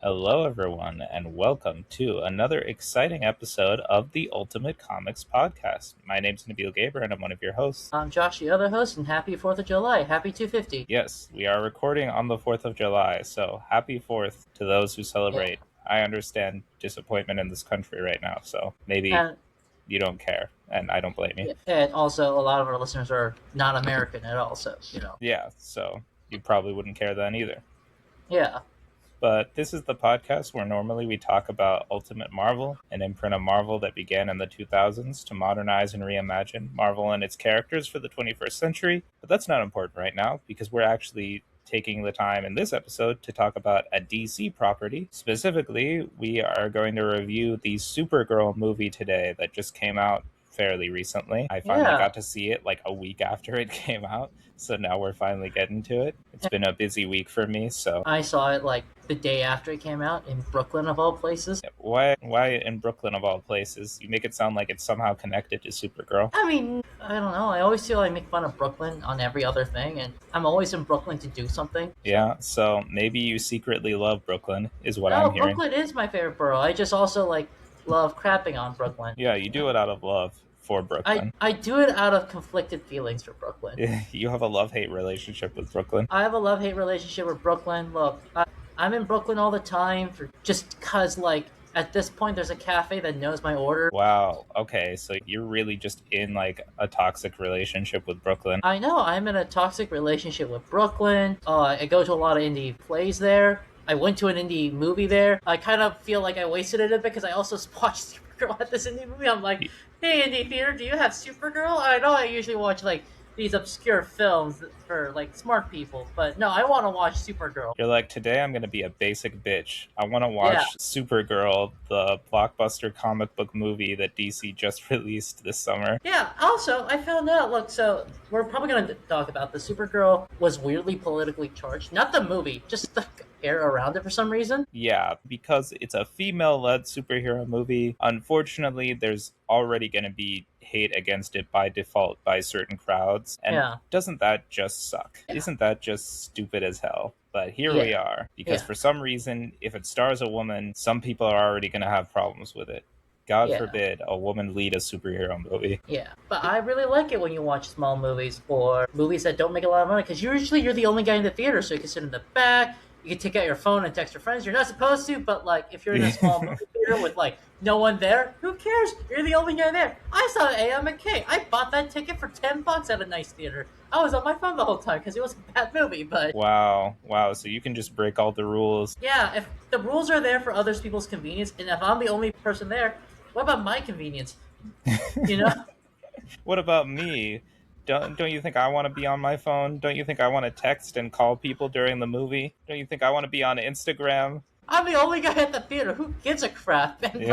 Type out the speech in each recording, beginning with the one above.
Hello, everyone, and welcome to another exciting episode of the Ultimate Comics Podcast. My name's Nabeel Gaber, and I'm one of your hosts. I'm Josh, the other host, and happy 4th of July. Happy 250. Yes, we are recording on the 4th of July, so happy 4th to those who celebrate. I understand disappointment in this country right now, so maybe And, you don't care, and I don't blame you. and also, a lot of our listeners are not American at all, so. Yeah, so you probably wouldn't care then either. Yeah. But this is the podcast where normally we talk about Ultimate Marvel, an imprint of Marvel that began in the 2000s to modernize and reimagine Marvel and its characters for the 21st century. But that's not important right now because we're actually taking the time in this episode to talk about a DC property. Specifically, we are going to review the Supergirl movie today that just came out fairly recently. I finally got to see it like a week after it came out, so now we're finally getting to it. It's been a busy week for me, so I saw it like the day after it came out in Brooklyn, of all places. Why in Brooklyn of all places? You make it sound like it's somehow connected to Supergirl. I mean, I don't know. I always feel like I make fun of Brooklyn on every other thing, and I'm always in Brooklyn to do something. Yeah, so maybe you secretly love Brooklyn, is what I'm hearing. Brooklyn is my favorite borough. I just also love crapping on Brooklyn. Yeah, you do it out of love for Brooklyn. I do it out of conflicted feelings for Brooklyn. You have a love-hate relationship with Brooklyn. I have a love-hate relationship with Brooklyn. Look, I'm in Brooklyn all the time just because, at this point, there's a cafe that knows my order. Wow, okay, so you're really just in, a toxic relationship with Brooklyn. I know, I'm in a toxic relationship with Brooklyn. I go to a lot of indie plays there. I went to an indie movie there. I kind of feel like I wasted it a bit because I also watched Supergirl at this indie movie. I'm like, hey, indie theater, do you have Supergirl? I know I usually watch, these obscure films for smart people, but no, I want to watch Supergirl. You're like, today I'm going to be a basic bitch. I want to watch Supergirl, the blockbuster comic book movie that DC just released this summer. Yeah, also, I found out, look, so we're probably going to talk about the Supergirl was weirdly politically charged. Not the movie, just the air around it for some reason. Yeah, because it's a female-led superhero movie. Unfortunately, there's already going to be hate against it by default by certain crowds. And doesn't that just suck? Yeah. Isn't that just stupid as hell? But here we are. Because for some reason, if it stars a woman, some people are already going to have problems with it. God forbid a woman lead a superhero movie. Yeah, but I really like it when you watch small movies or movies that don't make a lot of money, because usually you're the only guy in the theater, so you can sit in the back, you can take out your phone and text your friends. You're not supposed to, but if you're in a small movie theater with no one there, who cares? You're the only guy there. I saw A.M. McKay. I bought that ticket for $10 at a nice theater. I was on my phone the whole time because it was a bad movie, but... Wow, so you can just break all the rules. Yeah, if the rules are there for other people's convenience, and if I'm the only person there, what about my convenience? You know? What about me? Don't you think I want to be on my phone? Don't you think I want to text and call people during the movie? Don't you think I want to be on Instagram? I'm the only guy at the theater. Who gives a crap? And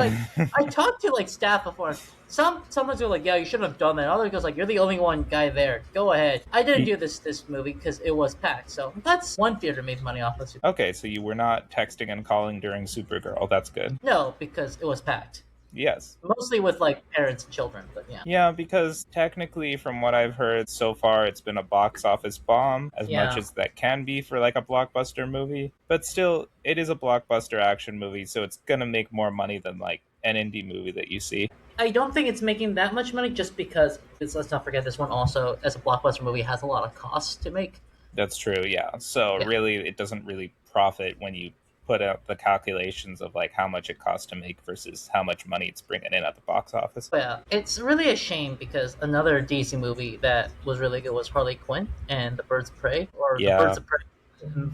I talked to staff before. Sometimes they're like, yeah, you shouldn't have done that. Others goes you're the only one guy there. Go ahead. I didn't do this movie because it was packed. So that's one theater made money off of Supergirl. Okay, so you were not texting and calling during Supergirl. That's good. No, because it was packed. Yes. Mostly with parents and children, but yeah. Yeah, because technically from what I've heard so far, it's been a box office bomb as much as that can be for a blockbuster movie. But still, it is a blockbuster action movie, so it's going to make more money than an indie movie that you see. I don't think it's making that much money just because, let's not forget, this one also, as a blockbuster movie, has a lot of costs to make. That's true, yeah. So really, it doesn't really profit when you put out the calculations of how much it costs to make versus how much money it's bringing in at the box office. Yeah, it's really a shame because another DC movie that was really good was Harley Quinn and the Birds of Prey, or the Birds of Prey,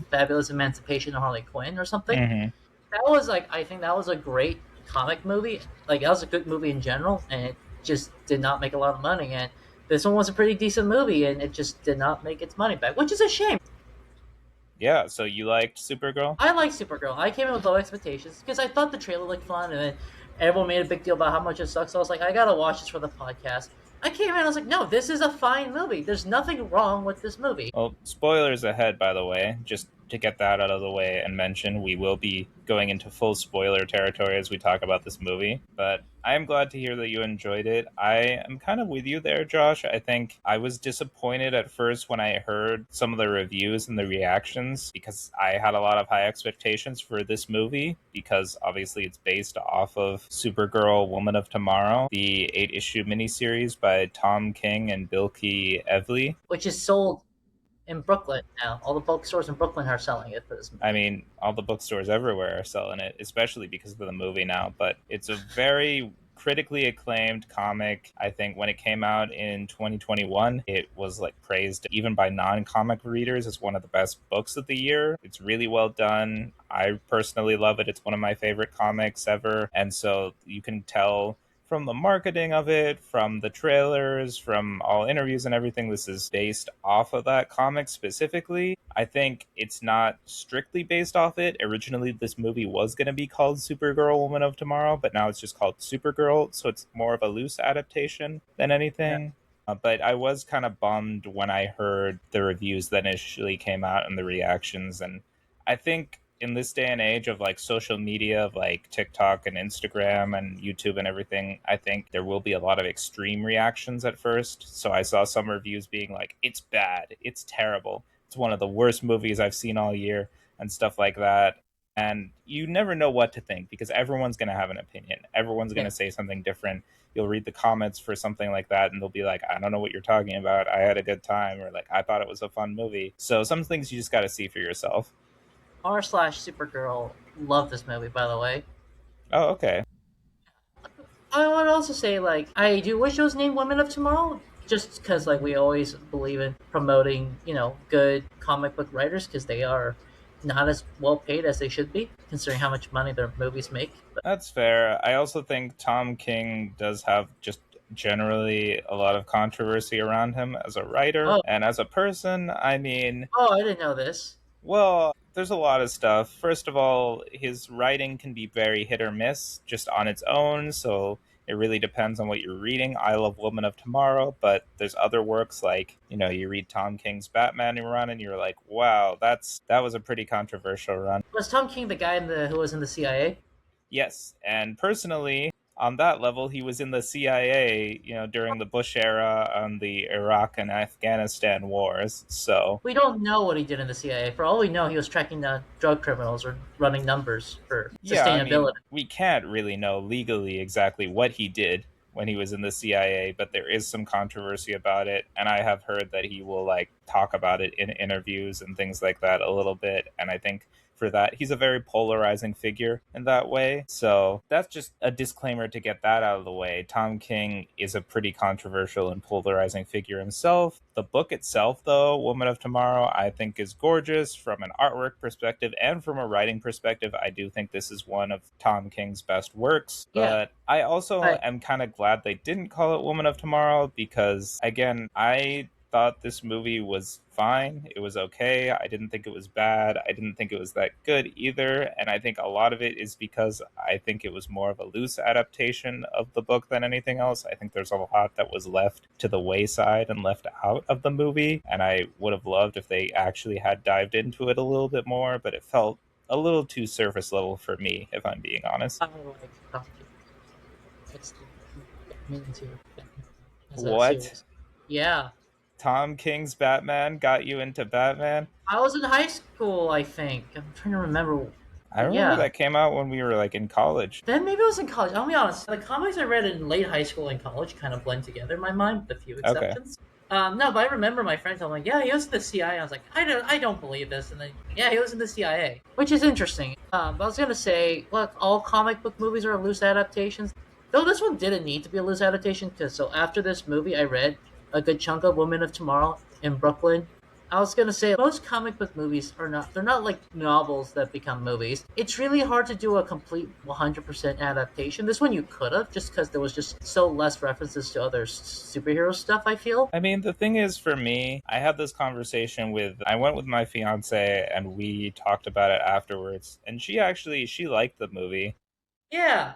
Fabulous Emancipation of Harley Quinn or something. Mm-hmm. That was I think that was a great comic movie. That was a good movie in general, and it just did not make a lot of money. And this one was a pretty decent movie, and it just did not make its money back, which is a shame. Yeah, so you liked Supergirl? I liked Supergirl. I came in with low expectations because I thought the trailer looked fun, and then everyone made a big deal about how much it sucks. So I was like, I gotta watch this for the podcast. I came in, I was like, no, this is a fine movie. There's nothing wrong with this movie. Well, spoilers ahead, by the way, just to get that out of the way and mention we will be going into full spoiler territory as we talk about this movie. But I am glad to hear that you enjoyed it. I am kind of with you there, Josh. I think I was disappointed at first when I heard some of the reviews and the reactions because I had a lot of high expectations for this movie because obviously it's based off of Supergirl Woman of Tomorrow, the 8-issue miniseries by Tom King and Bilky Evely. which is sold in Brooklyn now. All the bookstores in Brooklyn are selling it for this movie. I mean, all the bookstores everywhere are selling it, especially because of the movie now. But it's a very critically acclaimed comic. I think when it came out in 2021, it was like praised even by non-comic readers as one of the best books of the year. It's really well done. I personally love it. It's one of my favorite comics ever. And so you can tell from the marketing of it, from the trailers, from all interviews and everything, this is based off of that comic specifically. I think it's not strictly based off it. Originally, this movie was going to be called Supergirl Woman of Tomorrow, but now it's just called Supergirl, so it's more of a loose adaptation than Yeah. anything. But I was kind of bummed when I heard the reviews that initially came out and the reactions. And I think in this day and age of like social media, of like TikTok and Instagram and YouTube and everything, I think there will be a lot of extreme reactions at first. So I saw some reviews being like, it's bad, it's terrible, it's one of the worst movies I've seen all year, and stuff like that. And you never know what to think because everyone's going to have an opinion. Everyone's going Yeah. to say something different. You'll read the comments for something like that and they'll be like, I don't know what you're talking about. I had a good time. Or like, I thought it was a fun movie. So some things you just got to see for yourself. R slash Supergirl love this movie, by the way. Oh, okay. I would also say, like, I do wish it was named Women of Tomorrow, just because, like, we always believe in promoting, good comic book writers because they are not as well paid as they should be, considering how much money their movies make. But That's fair. I also think Tom King does have just generally a lot of controversy around him as a writer oh, and as a person. I mean, oh, I didn't know this. well, there's a lot of stuff. First of all, his writing can be very hit or miss just on its own, so it really depends on what you're reading. I love Woman of Tomorrow, but there's other works like, you read Tom King's Batman run and you're like, wow, that was a pretty controversial run. Was Tom King the guy who was in the CIA? Yes, and personally, on that level, he was in the CIA, during the Bush era on the Iraq and Afghanistan wars. So, We don't know what he did in the CIA. For all we know, he was tracking down drug criminals or running numbers for yeah, I mean, sustainability. we can't really know legally exactly what he did when he was in the CIA, but there is some controversy about it, and I have heard that he will like talk about it in interviews and things like that a little bit, and I think for that he's a very polarizing figure in that way. So that's just a disclaimer to get that out of the way. Tom King is a pretty controversial and polarizing figure himself. The book itself, though, Woman of Tomorrow, I think is gorgeous from an artwork perspective and from a writing perspective. I do think this is one of Tom King's best works, Yeah, but I also I, am kind of glad they didn't call it Woman of Tomorrow because, again, I thought this movie was fine. It was okay. I didn't think it was bad. I didn't think it was that good either. And I think a lot of it is because I think it was more of a loose adaptation of the book than anything else. I think there's a lot that was left to the wayside and left out of the movie. And I would have loved if they actually had dived into it a little bit more, but it felt a little too surface level for me, if I'm being honest. I like Tom King. It's me too. As a What? series. Yeah. Tom King's Batman got you into Batman? I was in high school, I think. I'm trying to remember. I But remember yeah. that came out when we were like in college. Then maybe I was in college. I'll be honest. The comics I read in late high school and college kind of blend together in my mind, with a few Okay. exceptions. No, but I remember my friend telling me, "Yeah, he was in the CIA." I was like, "I don't believe this." And then, yeah, he was in the CIA, which is interesting. But I was gonna say, look, all comic book movies are loose adaptations. Though this one didn't need to be a loose adaptation, because so after this movie, I read a good chunk of Women of Tomorrow in Brooklyn. I was gonna say most comic book movies are not. They're not like novels that become movies. It's really hard to do a complete 100% adaptation. This one you could have, just because there was just so less references to other superhero stuff. I feel. I mean, the thing is, for me, I had this conversation I went with my fiance and we talked about it afterwards. And she liked the movie. Yeah.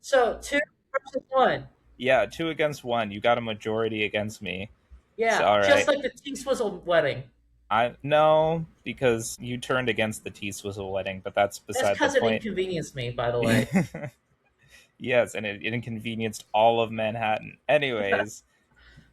So two versus one. Yeah, two against one. You got a majority against me. So, Yeah, all just right. like the T Swizzle wedding. I no, because you turned against the T Swizzle wedding, but that's That's beside the because it point. inconvenienced me, by the way. Yes, and it inconvenienced all of Manhattan. Anyways,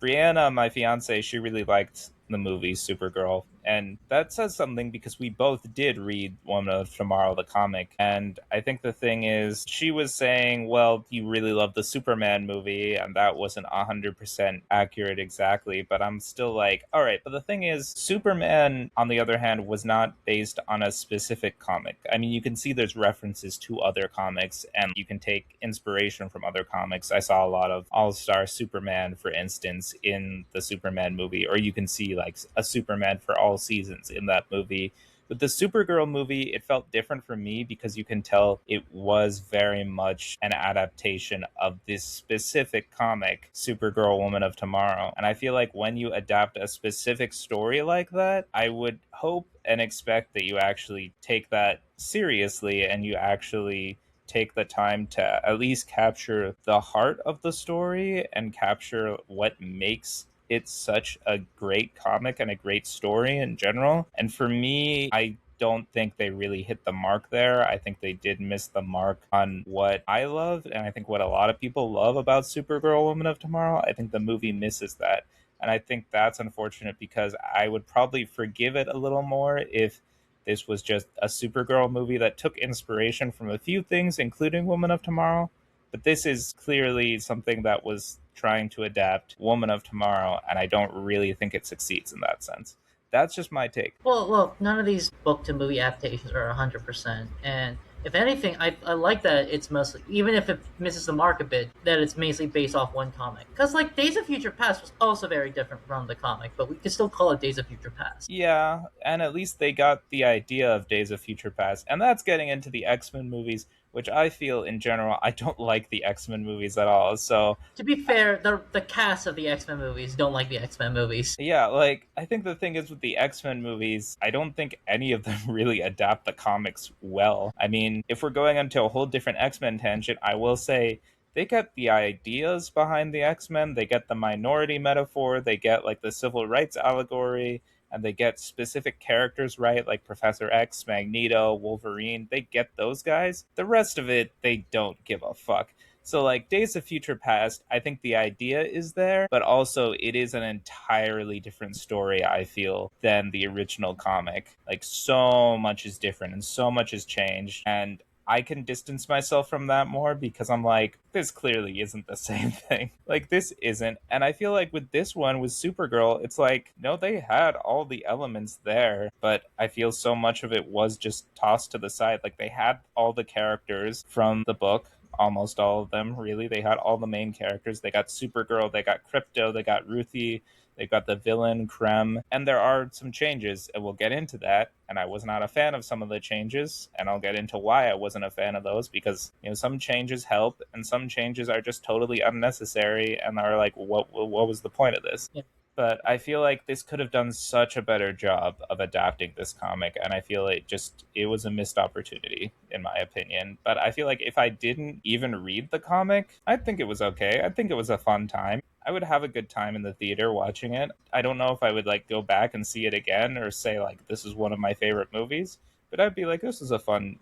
Brianna, my fiance, she really liked the movie Supergirl. And that says something because we both did read Woman of Tomorrow, the comic. And I think the thing is, she was saying, well, you really love the Superman movie, and that wasn't 100% accurate exactly. But I'm still like, all right. But the thing is, Superman, on the other hand, was not based on a specific comic. I mean, you can see there's references to other comics, and you can take inspiration from other comics. I saw a lot of All Star Superman, for instance, in the Superman movie, or you can see like a Superman for all seasons in that movie. With the Supergirl movie, it felt different for me because you can tell it was very much an adaptation of this specific comic, Supergirl Woman of Tomorrow. And I feel like when you adapt a specific story like that, I would hope and expect that you actually take that seriously and you actually take the time to at least capture the heart of the story and capture what makes it such a great comic and a great story in general. And for me, I don't think they really hit the mark there. I think they did miss the mark on what I love, and I think what a lot of people love about Supergirl Woman of Tomorrow. I think the movie misses that. And I think that's unfortunate because I would probably forgive it a little more if this was just a Supergirl movie that took inspiration from a few things, including Woman of Tomorrow. But this is clearly something that was trying to adapt Woman of Tomorrow, and I don't really think it succeeds in that sense. That's just my take. Well, none of these book to movie adaptations are 100%. And if anything, I like that it's mostly, even if it misses the mark a bit, that it's mainly based off one comic. Because, like, Days of Future Past was also very different from the comic, but we could still call it Days of Future Past. Yeah, and at least they got the idea of Days of Future Past, and that's getting into the X-Men movies, which I feel in general I don't like the X-Men movies at all. So To be fair, the cast of the X Men movies don't like the X Men movies. yeah, like I think the thing is with the X-Men movies, I don't think any of them really adapt the comics well. I mean, if we're going into a whole different X-Men tangent, I will say they get the ideas behind the X-Men, they get the minority metaphor, they get like the civil rights allegory, and they get specific characters right, like Professor X, Magneto, Wolverine. They get those guys. The rest of it, they don't give a fuck. So, like Days of Future Past, I think the idea is there, but also it is an entirely different story, I feel, than the original comic. Like, so much is different and so much has changed. And I can distance myself from that more because I'm like, this clearly isn't the same thing. Like, this isn't. And I feel like with this one, with Supergirl, it's like, no, they had all the elements there, but I feel so much of it was just tossed to the side. Like, they had all the characters from the book, almost all of them, really. They had all the main characters. They got Supergirl, they got Crypto, they got Ruthie, they got the villain Krem, and there are some changes, and we'll get into that. And I was not a fan of some of the changes, and I'll get into why I wasn't a fan of those because some changes help, and some changes are just totally unnecessary and are like, what was the point of this? Yeah. But I feel like this could have done such a better job of adapting this comic, and I feel it was a missed opportunity in my opinion. But I feel like if I didn't even read the comic, I think it was okay. I think it was a fun time. I would have a good time in the theater watching it. I don't know if I would like go back and see it again or say like this is one of my favorite movies, but I'd be like this is a fun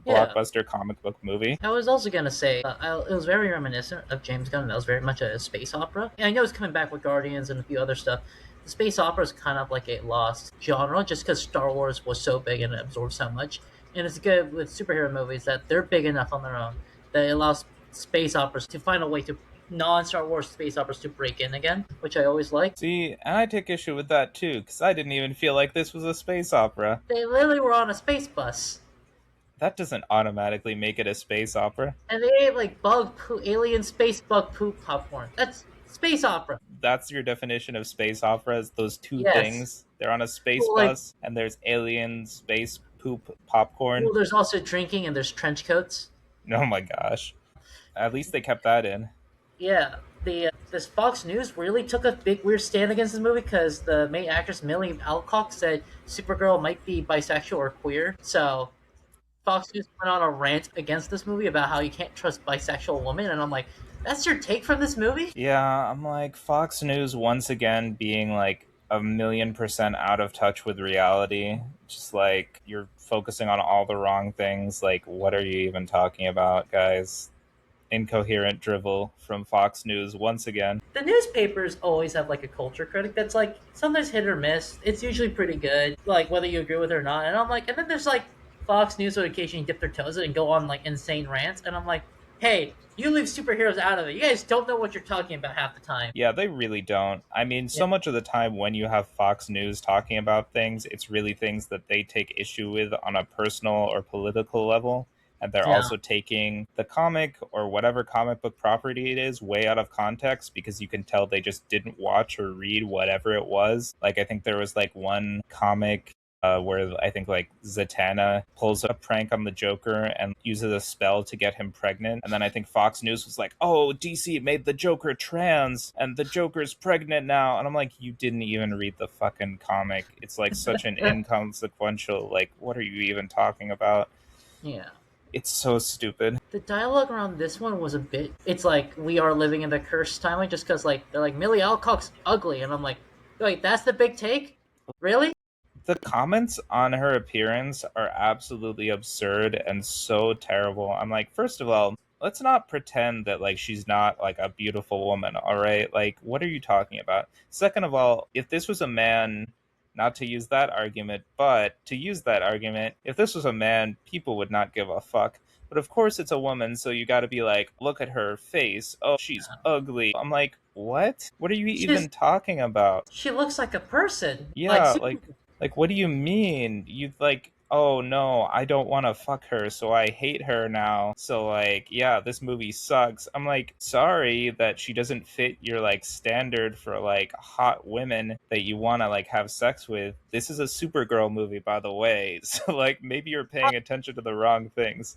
Yeah. blockbuster comic book movie. I was also gonna say it was very reminiscent of James Gunn. That was very much a space opera. And I know it's coming back with Guardians and a few other stuff. The space opera is kind of like a lost genre, just because Star Wars was so big and it absorbed so much. And it's good with superhero movies that they're big enough on their own that it allows space operas to find a way to non-Star Wars space operas to break in again, which I always like. See, and I take issue with that too, because I didn't even feel like this was a space opera. They literally were on a space bus. That doesn't automatically make it a space opera. And they ate like bug poop, alien space bug poop popcorn. That's space opera. That's your definition of space operas, those two Yes. things. They're on a space Well, like, bus, and there's alien space poop popcorn. well, there's also drinking and there's trench coats. Oh my gosh. At least they kept that in. Yeah, the this Fox News really took a big weird stand against this movie because the main actress Millie Alcock said Supergirl might be bisexual or queer. So Fox News went on a rant against this movie about how you can't trust bisexual women, and I'm like, that's your take from this movie? Yeah, I'm like, Fox News once again being like 1,000,000% out of touch with reality. Just like you're focusing on all the wrong things. Like, what are you even talking about, guys? Incoherent drivel from Fox News once again. The newspapers always have like a culture critic that's like sometimes hit or miss. It's usually pretty good, like whether you agree with it or not. And I'm like, and then there's like Fox News would occasionally dip their toes in and go on like insane rants, and I'm like, hey, you leave superheroes out of it. You guys don't know what you're talking about half the time. Yeah, they really don't. I mean, Yeah, so much of the time when you have Fox News talking about things, it's really things that they take issue with on a personal or political level. And they're yeah, also taking the comic or whatever comic book property it is way out of context because you can tell they just didn't watch or read whatever it was. Like, I think there was like one comic where I think like Zatanna pulls a prank on the Joker and uses a spell to get him pregnant. And then I think Fox News was like, oh, DC made the Joker trans and the Joker's pregnant now. And I'm like, you didn't even read the fucking comic. It's like such an inconsequential, like, what are you even talking about? yeah. It's so stupid. The dialogue around this one was a bit. It's like we are living in the cursed timeline, just because like they're like Millie Alcock's ugly, and I'm like, wait, that's the big take, really? The comments on her appearance are absolutely absurd and so terrible. I'm like, first of all, let's not pretend that like she's not like a beautiful woman, all right? Like, what are you talking about? Second of all, if this was a man, not to use that argument, but to use that argument, if this was a man, people would not give a fuck. But of course it's a woman, so you gotta be like, look at her face. Oh, she's ugly. I'm like, what? What are you She's even talking about? she looks like a person, like Yeah, super. like what do you mean? You like, oh no, I don't want to fuck her, so I hate her now. So like, yeah, this movie sucks. I'm like, sorry that she doesn't fit your like standard for like hot women that you want to like have sex with. This is a Supergirl movie, by the way. So like maybe you're paying attention to the wrong things.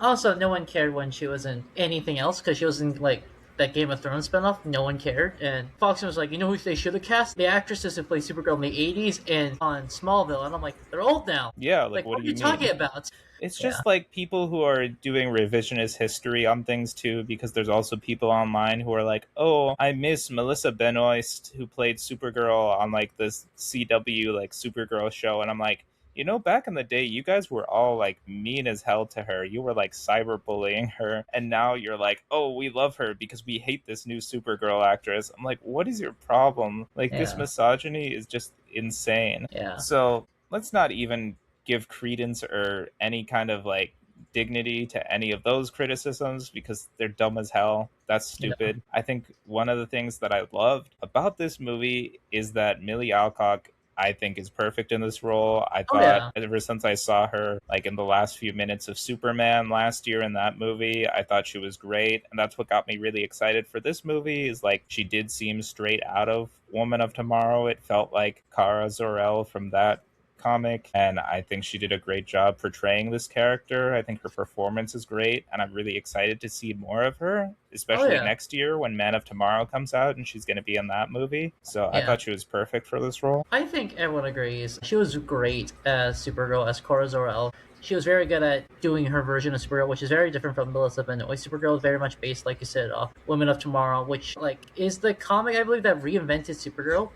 Also, no one cared when she was in anything else because she was in like that Game of Thrones spinoff. No one cared, and Fox was like, you know who they should have cast? The actresses who played Supergirl in the '80s and on Smallville. And I'm like, they're old now. Yeah, like Like, what what do are you you talking mean? about? It's Yeah, just like people who are doing revisionist history on things too, because there's also people online who are like, oh, I miss Melissa Benoist who played Supergirl on like this CW like Supergirl show. And I'm like, you know, back in the day, you guys were all like mean as hell to her. You were like cyberbullying her. And now you're like, oh, we love her because we hate this new Supergirl actress. I'm like, what is your problem? Like, this yeah, misogyny is just insane. yeah. So let's not even give credence or any kind of like dignity to any of those criticisms because they're dumb as hell. That's Yeah. stupid. I think one of the things that I loved about this movie is that Millie Alcock, I think, is perfect in this role. I Oh thought yeah. ever since I saw her like in the last few minutes of Superman last year in that movie, I thought she was great. And that's what got me really excited for this movie is like she did seem straight out of Woman of Tomorrow. It felt like Kara Zor-El from that comic, and I think she did a great job portraying this character. I think her performance is great, and I'm really excited to see more of her, Oh especially yeah. next year when Man of Tomorrow comes out and she's going to be in that movie. So I Yeah. thought she was perfect for this role. I think everyone agrees. She was great as Supergirl, as Cora Zor-El. She was very good at doing her version of Supergirl, which is very different from Melissa Benoist. Supergirl is very much based, like you said, off Women of Tomorrow, which like is the comic I believe that reinvented Supergirl.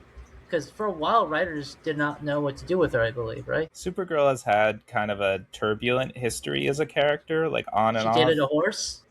Because for a while, writers did not know what to do with her. I believe, right? Supergirl has had kind of a turbulent history as a character, like on and She dated off. a horse.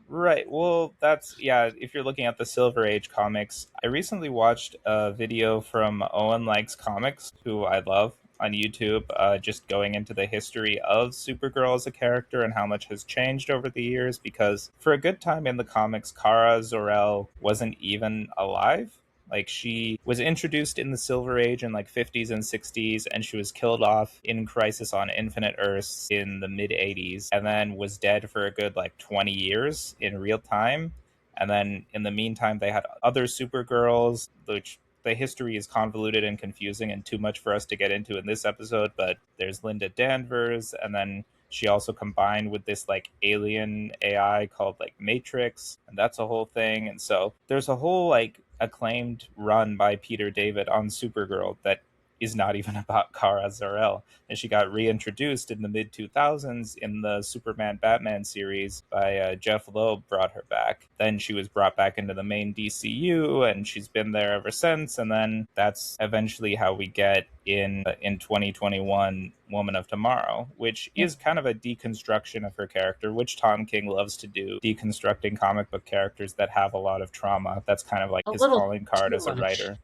Right. Well, that's, yeah, if you're looking at the Silver Age comics, I recently watched a video from Owen Likes Comics, who I love on YouTube, just going into the history of Supergirl as a character and how much has changed over the years. Because for a good time in the comics, Kara Zor-El wasn't even alive. Like she was introduced in the Silver Age in like 50s and 60s, and she was killed off in Crisis on Infinite Earths in the mid 80s, and then was dead for a good like 20 years in real time. And then in the meantime, they had other Supergirls, which the history is convoluted and confusing and too much for us to get into in this episode. But there's Linda Danvers, and then she also combined with this like alien AI called like Matrix, and that's a whole thing. And so there's a whole like acclaimed run by Peter David on Supergirl that is not even about Kara Zor-El. And she got reintroduced in the mid 2000s in the Superman Batman series by Jeff Loeb brought her back. Then she was brought back into the main DCU, and she's been there ever since. And then that's eventually how we get in 2021 Woman of Tomorrow, which is kind of a deconstruction of her character, which Tom King loves to do, deconstructing comic book characters that have a lot of trauma. That's kind of like A his little calling card too as a much. writer.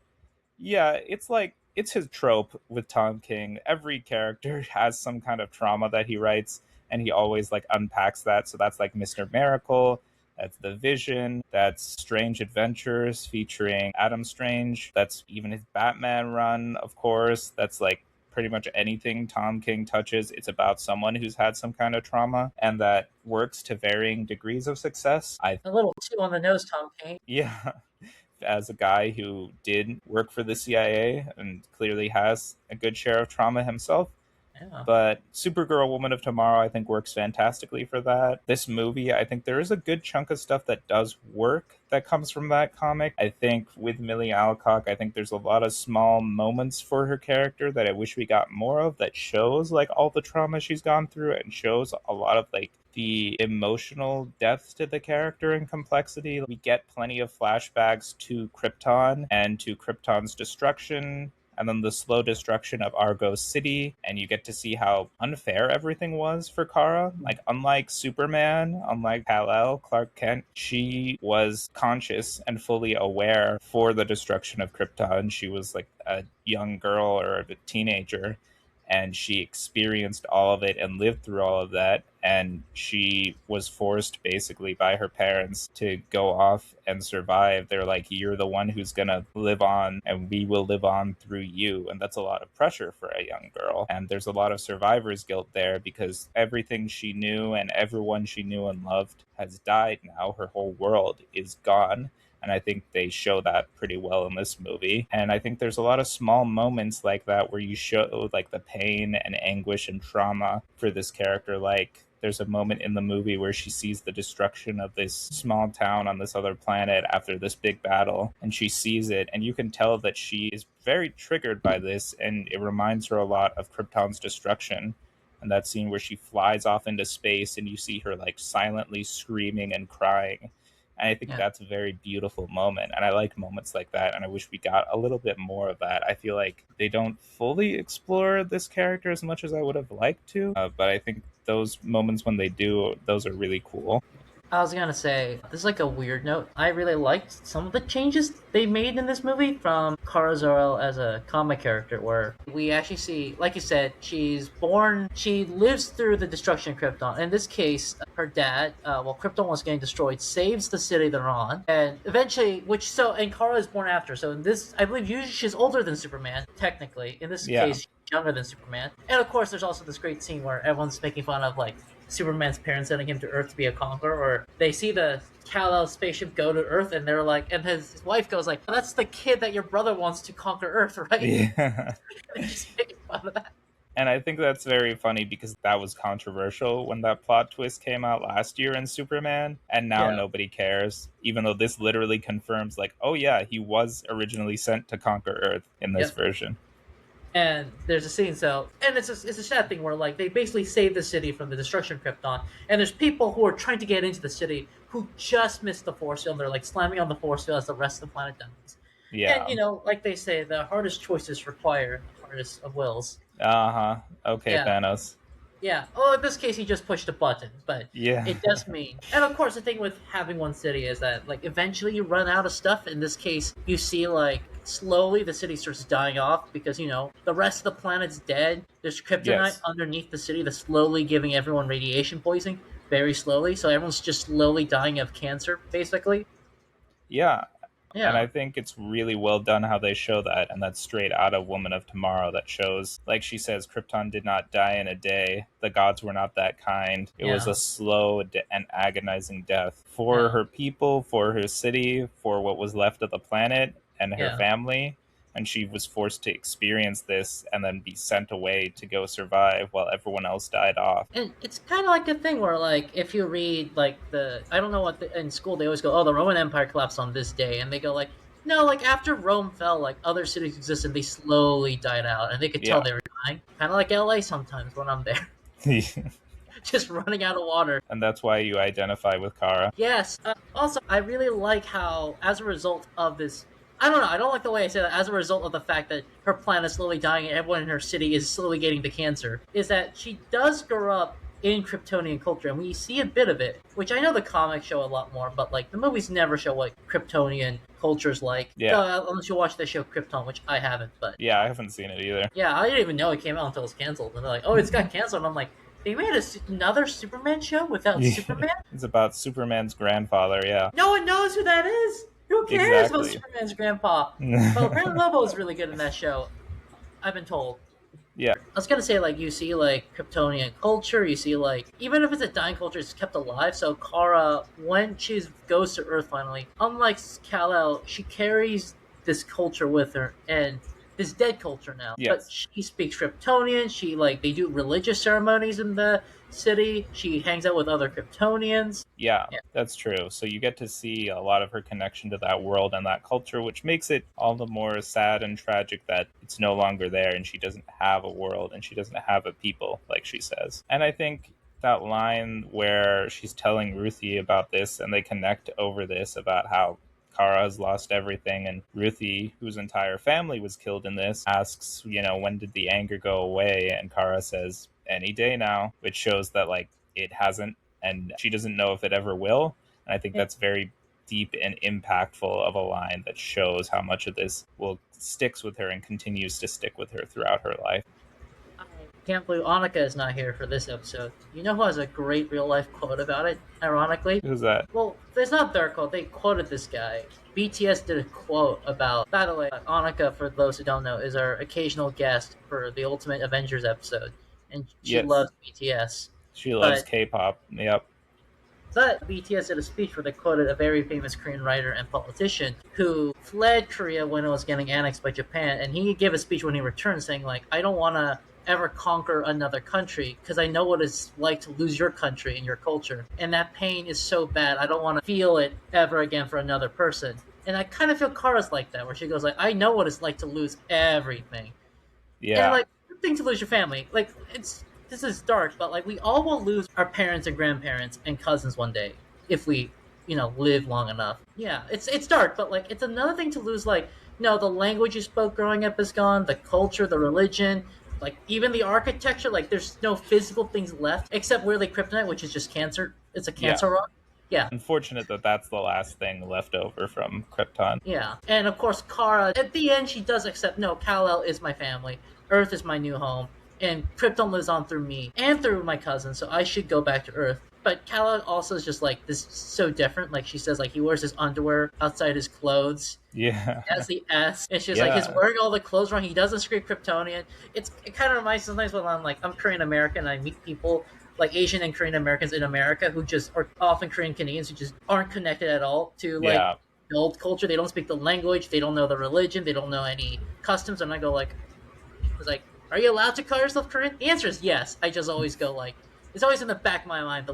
Yeah, it's like it's his trope with Tom King. Every character has some kind of trauma that he writes, and he always like unpacks that. So that's like Mr. Miracle, that's The Vision, that's Strange Adventures featuring Adam Strange, that's even his Batman run, of course. That's like pretty much anything Tom King touches, it's about someone who's had some kind of trauma, and that works to varying degrees of success. I A little too on the nose, Tom King. Yeah, as a guy who did work for the CIA and clearly has a good share of trauma himself. Yeah. But Supergirl Woman of Tomorrow, I think, works fantastically for that. This movie, I think there is a good chunk of stuff that does work that comes from that comic. I think with Millie Alcock, I think there's a lot of small moments for her character that I wish we got more of that shows like all the trauma she's gone through and shows a lot of like the emotional depth to the character and complexity. We get plenty of flashbacks to Krypton and to Krypton's destruction, and then the slow destruction of Argo City, and you get to see how unfair everything was for Kara. Like, unlike Superman, unlike Kal-El, Clark Kent, she was conscious and fully aware for the destruction of Krypton. She was like a young girl or a teenager, and she experienced all of it and lived through all of that, and she was forced basically by her parents to go off and survive. They're like, you're the one who's gonna live on, and we will live on through you. And that's a lot of pressure for a young girl, and there's a lot of survivor's guilt there because everything she knew and everyone she knew and loved has died now. Her whole world is gone, and I think they show that pretty well in this movie. And I think there's a lot of small moments like that where you show like the pain and anguish and trauma for this character. Like, there's a moment in the movie where she sees the destruction of this small town on this other planet after this big battle, and she sees it, and you can tell that she is very triggered by this, and it reminds her a lot of Krypton's destruction. And that scene where she flies off into space and you see her like silently screaming and crying. And I think Yeah. that's a very beautiful moment. And I like moments like that. And I wish we got a little bit more of that. I feel like they don't fully explore this character as much as I would have liked to. But I think those moments when they do, those are really cool. I was gonna say, this is like a weird note. I really liked some of the changes they made in this movie from Kara Zor-El as a comic character, where we actually see, like you said, she lives through the destruction of Krypton. In this case, her dad, while Krypton was getting destroyed, saves the city they're on, and eventually, and Kara is born after. So in this, I believe usually she's older than Superman, technically. In this Yeah. case, she's younger than Superman. And of course, there's also this great scene where everyone's making fun of like Superman's parents sending him to Earth to be a conqueror, or they see the Kal-El spaceship go to Earth, and they're like, and his wife goes like, oh, "That's the kid that your brother wants to conquer Earth, right?" Yeah. And just making fun of that. And I think that's very funny because that was controversial when that plot twist came out last year in Superman, and now Yeah. nobody cares. Even though this literally confirms, like, oh yeah, he was originally sent to conquer Earth in this Yep. version. And there's a scene, and it's a sad thing where like they basically save the city from the destruction of Krypton, and there's people who are trying to get into the city who just missed the force field, and they're like slamming on the force field as the rest of the planet does. Yeah. And like they say, the hardest choices require the hardest of wills. Uh huh. Okay, Yeah. Thanos. Yeah. Well, in this case, he just pushed a button, but Yeah. it does mean. And of course, the thing with having one city is that, like, eventually you run out of stuff. In this case, you see, like, slowly the city starts dying off because, the rest of the planet's dead. There's kryptonite Yes. underneath the city that's slowly giving everyone radiation poisoning, very slowly. So everyone's just slowly dying of cancer, basically. Yeah. And Yeah. I think it's really well done how they show that, and that's straight out of Woman of Tomorrow. That shows, like she says, Krypton did not die in a day. The gods were not that kind. It was Yeah. a slow and agonizing death for Yeah. her people, for her city, for what was left of the planet and her Yeah. family. And she was forced to experience this and then be sent away to go survive while everyone else died off. And it's kind of like a thing where, like, if you read, like, I don't know in school they always go, oh, the Roman Empire collapsed on this day. And they go, like, No, like after Rome fell, like other cities existed, they slowly died out, and they could tell Yeah. they were dying. Kind of like LA sometimes when I'm there, just running out of water. And that's why you identify with Kara. Yes. Also, I really like how, as a result of this, I don't know. I don't like the way I say that. As a result of the fact that her planet is slowly dying and everyone in her city is slowly getting the cancer, is that she does grow up in Kryptonian culture, and we see a bit of it. Which I know the comics show a lot more, but like the movies never show what Kryptonian culture's like. Yeah. Unless you watch the show Krypton, which I haven't. But Yeah, I haven't seen it either. yeah, I didn't even know it came out until it was canceled. And they're like, "Oh, it's got canceled." And I'm like, "They made another Superman show without Yeah. Superman." It's about Superman's grandfather, yeah. No one knows who that is. Who cares about Exactly. Superman's grandpa? But Brandon Lobo is really good in that show. I've been told. Yeah. I was gonna say, like, you see like Kryptonian culture. You see like, even if it's a dying culture, it's kept alive. So Kara, when she goes to Earth finally, unlike Kal-El, she carries this culture with her and this dead culture now. But Yes. she speaks Kryptonian. She like they do religious ceremonies in the city. She hangs out with other Kryptonians. Yeah, Yeah. that's true. So you get to see a lot of her connection to that world and that culture, which makes it all the more sad and tragic that it's no longer there and she doesn't have a world and she doesn't have a people, like she says. And I think that line where she's telling Ruthie about this and they connect over this about how Kara has lost everything, and Ruthie, whose entire family was killed in this, asks, when did the anger go away? And Kara says, any day now, which shows that, like, it hasn't, and she doesn't know if it ever will. And I think Yeah. that's very deep and impactful of a line that shows how much of this will sticks with her and continues to stick with her throughout her life. I can't believe Annika is not here for this episode. You know who has a great real life quote about it, ironically? Who's that? Well, it's not their quote. They quoted this guy. BTS did a quote about. By the way, Annika, for those who don't know, is our occasional guest for the Ultimate Avengers episode, and she Yes, loves BTS. she loves But K-pop. Yep. BTS did a speech where they quoted a very famous Korean writer and politician who fled Korea when it was getting annexed by Japan, and he gave a speech when he returned saying, like, I don't want to ever conquer another country because I know what it's like to lose your country and your culture, and that pain is so bad. I don't want to feel it ever again for another person. And I kind of feel Kara's like that, where she goes like, I know what it's like to lose everything. And Yeah. like, good thing to lose your family. Like, it's this is dark, but like we all will lose our parents and grandparents and cousins one day if we, live long enough. Yeah, it's dark, but like it's another thing to lose like the language you spoke growing up is gone, the culture, the religion, like even the architecture. Like there's no physical things left except weirdly kryptonite, which is just cancer. It's a Yeah. cancer rock. Yeah. Unfortunate that that's the last thing left over from Krypton. Yeah, and of course, Kara, at the end, she does accept, no, Kal-El is my family, Earth is my new home, and Krypton lives on through me and through my cousin, so I should go back to Earth. But Kal-El also is just like this, so different. Like she says, like he wears his underwear outside his clothes. Yeah. As the S, and she's like, he's Yeah. wearing all the clothes wrong. He doesn't scream Kryptonian. It kind of reminds me sometimes when I'm Korean American, and I meet people like Asian and Korean Americans in America who just are often Korean Canadians who just aren't connected at all to like Yeah. the old culture. They don't speak the language. They don't know the religion. They don't know any customs. And I go like, it's like, are you allowed to call yourself Korean? The answer is yes. I just always go like, it's always in the back of my mind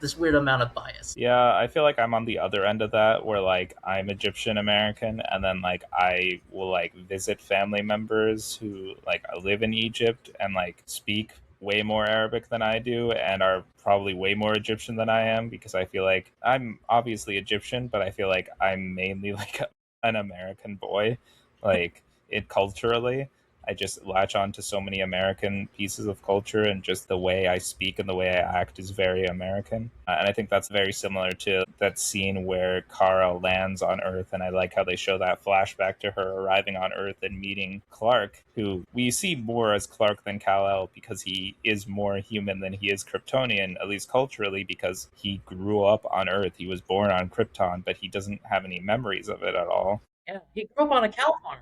this weird amount of bias. Yeah, I feel like I'm on the other end of that where like I'm Egyptian American and then like I will like visit family members who like live in Egypt and like speak way more Arabic than I do and are probably way more Egyptian than I am because I feel like I'm obviously Egyptian, but I feel like I'm mainly like an American boy, like it culturally. I just latch on to so many American pieces of culture, and just the way I speak and the way I act is very American. And I think that's very similar to that scene where Kara lands on Earth, and I like how they show that flashback to her arriving on Earth and meeting Clark, who we see more as Clark than Kal-El because he is more human than he is Kryptonian, at least culturally, because he grew up on Earth. He was born on Krypton, but he doesn't have any memories of it at all. Yeah, he grew up on a cow farm.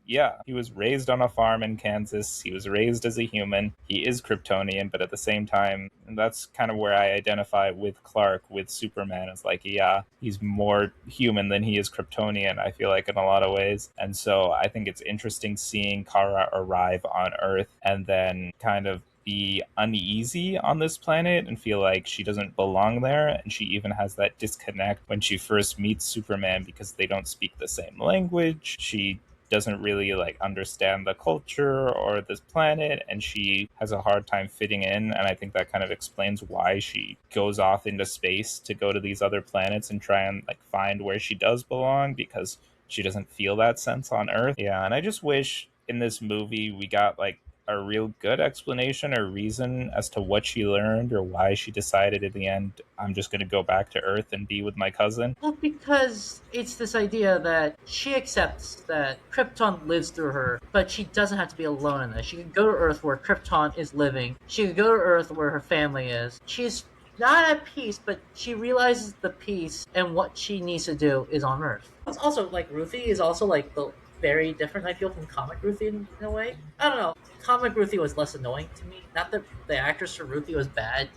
Yeah, he was raised on a farm in Kansas. He was raised as a human. He is Kryptonian, but at the same time, and that's kind of where I identify with Clark, with Superman. It's like, yeah, he's more human than he is Kryptonian, I feel like, in a lot of ways. And so I think it's interesting seeing Kara arrive on Earth and then kind of be uneasy on this planet and feel like she doesn't belong there. And she even has that disconnect when she first meets Superman because they don't speak the same language. She doesn't really like understand the culture or this planet, and she has a hard time fitting in. And I think that kind of explains why she goes off into space to go to these other planets and try and like find where she does belong, because she doesn't feel that sense on Earth. Yeah, and I just wish in this movie we got like a real good explanation or reason as to what she learned or why she decided in the end, I'm just going to go back to Earth and be with my cousin. Well, because it's this idea that she accepts that Krypton lives through her, but she doesn't have to be alone in this. She can go to Earth where Krypton is living. She can go to Earth where her family is. She's not at peace, but she realizes the peace and what she needs to do is on Earth. It's also like Ruthie is also like the very different, I feel, from comic Ruthie in a way. I don't know. Comic Ruthie was less annoying to me. Not that the actress for Ruthie was bad.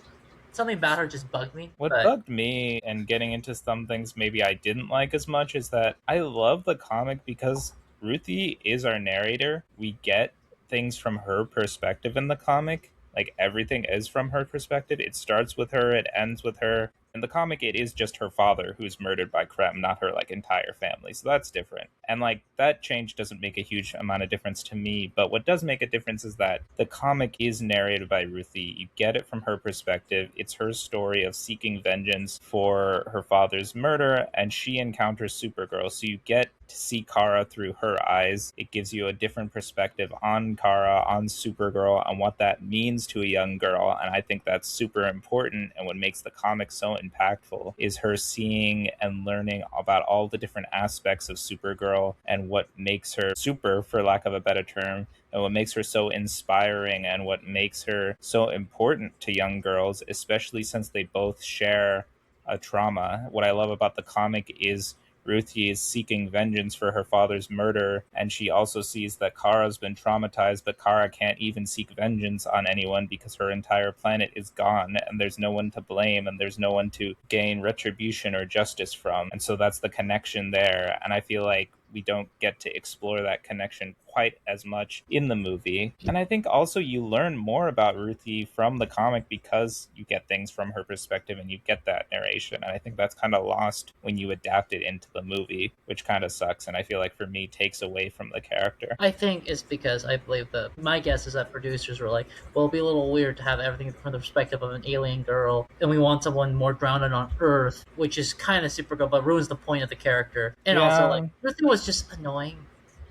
Something about her just bugged me. What But bugged me, and getting into some things maybe I didn't like as much, is that I love the comic because Ruthie is our narrator. We get things from her perspective in the comic. Like everything is from her perspective. It starts with her, it ends with her. In the comic, it is just her father who's murdered by Krem, not her like entire family. So that's different. And like that change doesn't make a huge amount of difference to me. But what does make a difference is that the comic is narrated by Ruthie. You get it from her perspective. It's her story of seeking vengeance for her father's murder, and she encounters Supergirl. So you get to see Kara through her eyes. It gives you a different perspective on Kara, on Supergirl, and what that means to a young girl. And I think that's super important. And what makes the comic so impactful is her seeing and learning about all the different aspects of Supergirl and what makes her super, for lack of a better term, and what makes her so inspiring and what makes her so important to young girls, especially since they both share a trauma. What I love about the comic is Ruthie is seeking vengeance for her father's murder, and she also sees that Kara's been traumatized, but Kara can't even seek vengeance on anyone because her entire planet is gone, and there's no one to blame, and there's no one to gain retribution or justice from. And so that's the connection there, and I feel like we don't get to explore that connection quite as much in the movie. And I think also you learn more about Ruthie from the comic because you get things from her perspective and you get that narration. And I think that's kind of lost when you adapt it into the movie, which kind of sucks. And I feel like for me takes away from the character. I think it's because I believe that my guess is that producers were like, well, it'll be a little weird to have everything from the perspective of an alien girl, and we want someone more grounded on Earth, which is kind of Supergirl, but ruins the point of the character. And also, like, Yeah. Ruthie was just annoying.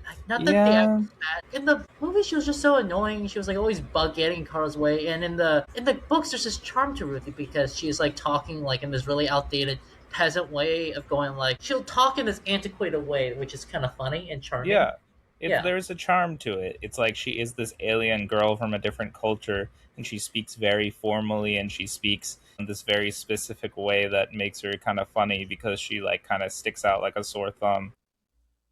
Like, not that the actor Yeah. was bad. In the movie, she was just so annoying. She was like always getting Kara's way. And in the books, there's this charm to Ruthie because she's like talking like in this really outdated peasant way of going like she'll talk in this antiquated way, which is kind of funny and charming. Yeah. Yeah. There's a charm to it. It's like she is this alien girl from a different culture, and she speaks very formally, and she speaks in this very specific way that makes her kind of funny because she like kind of sticks out like a sore thumb.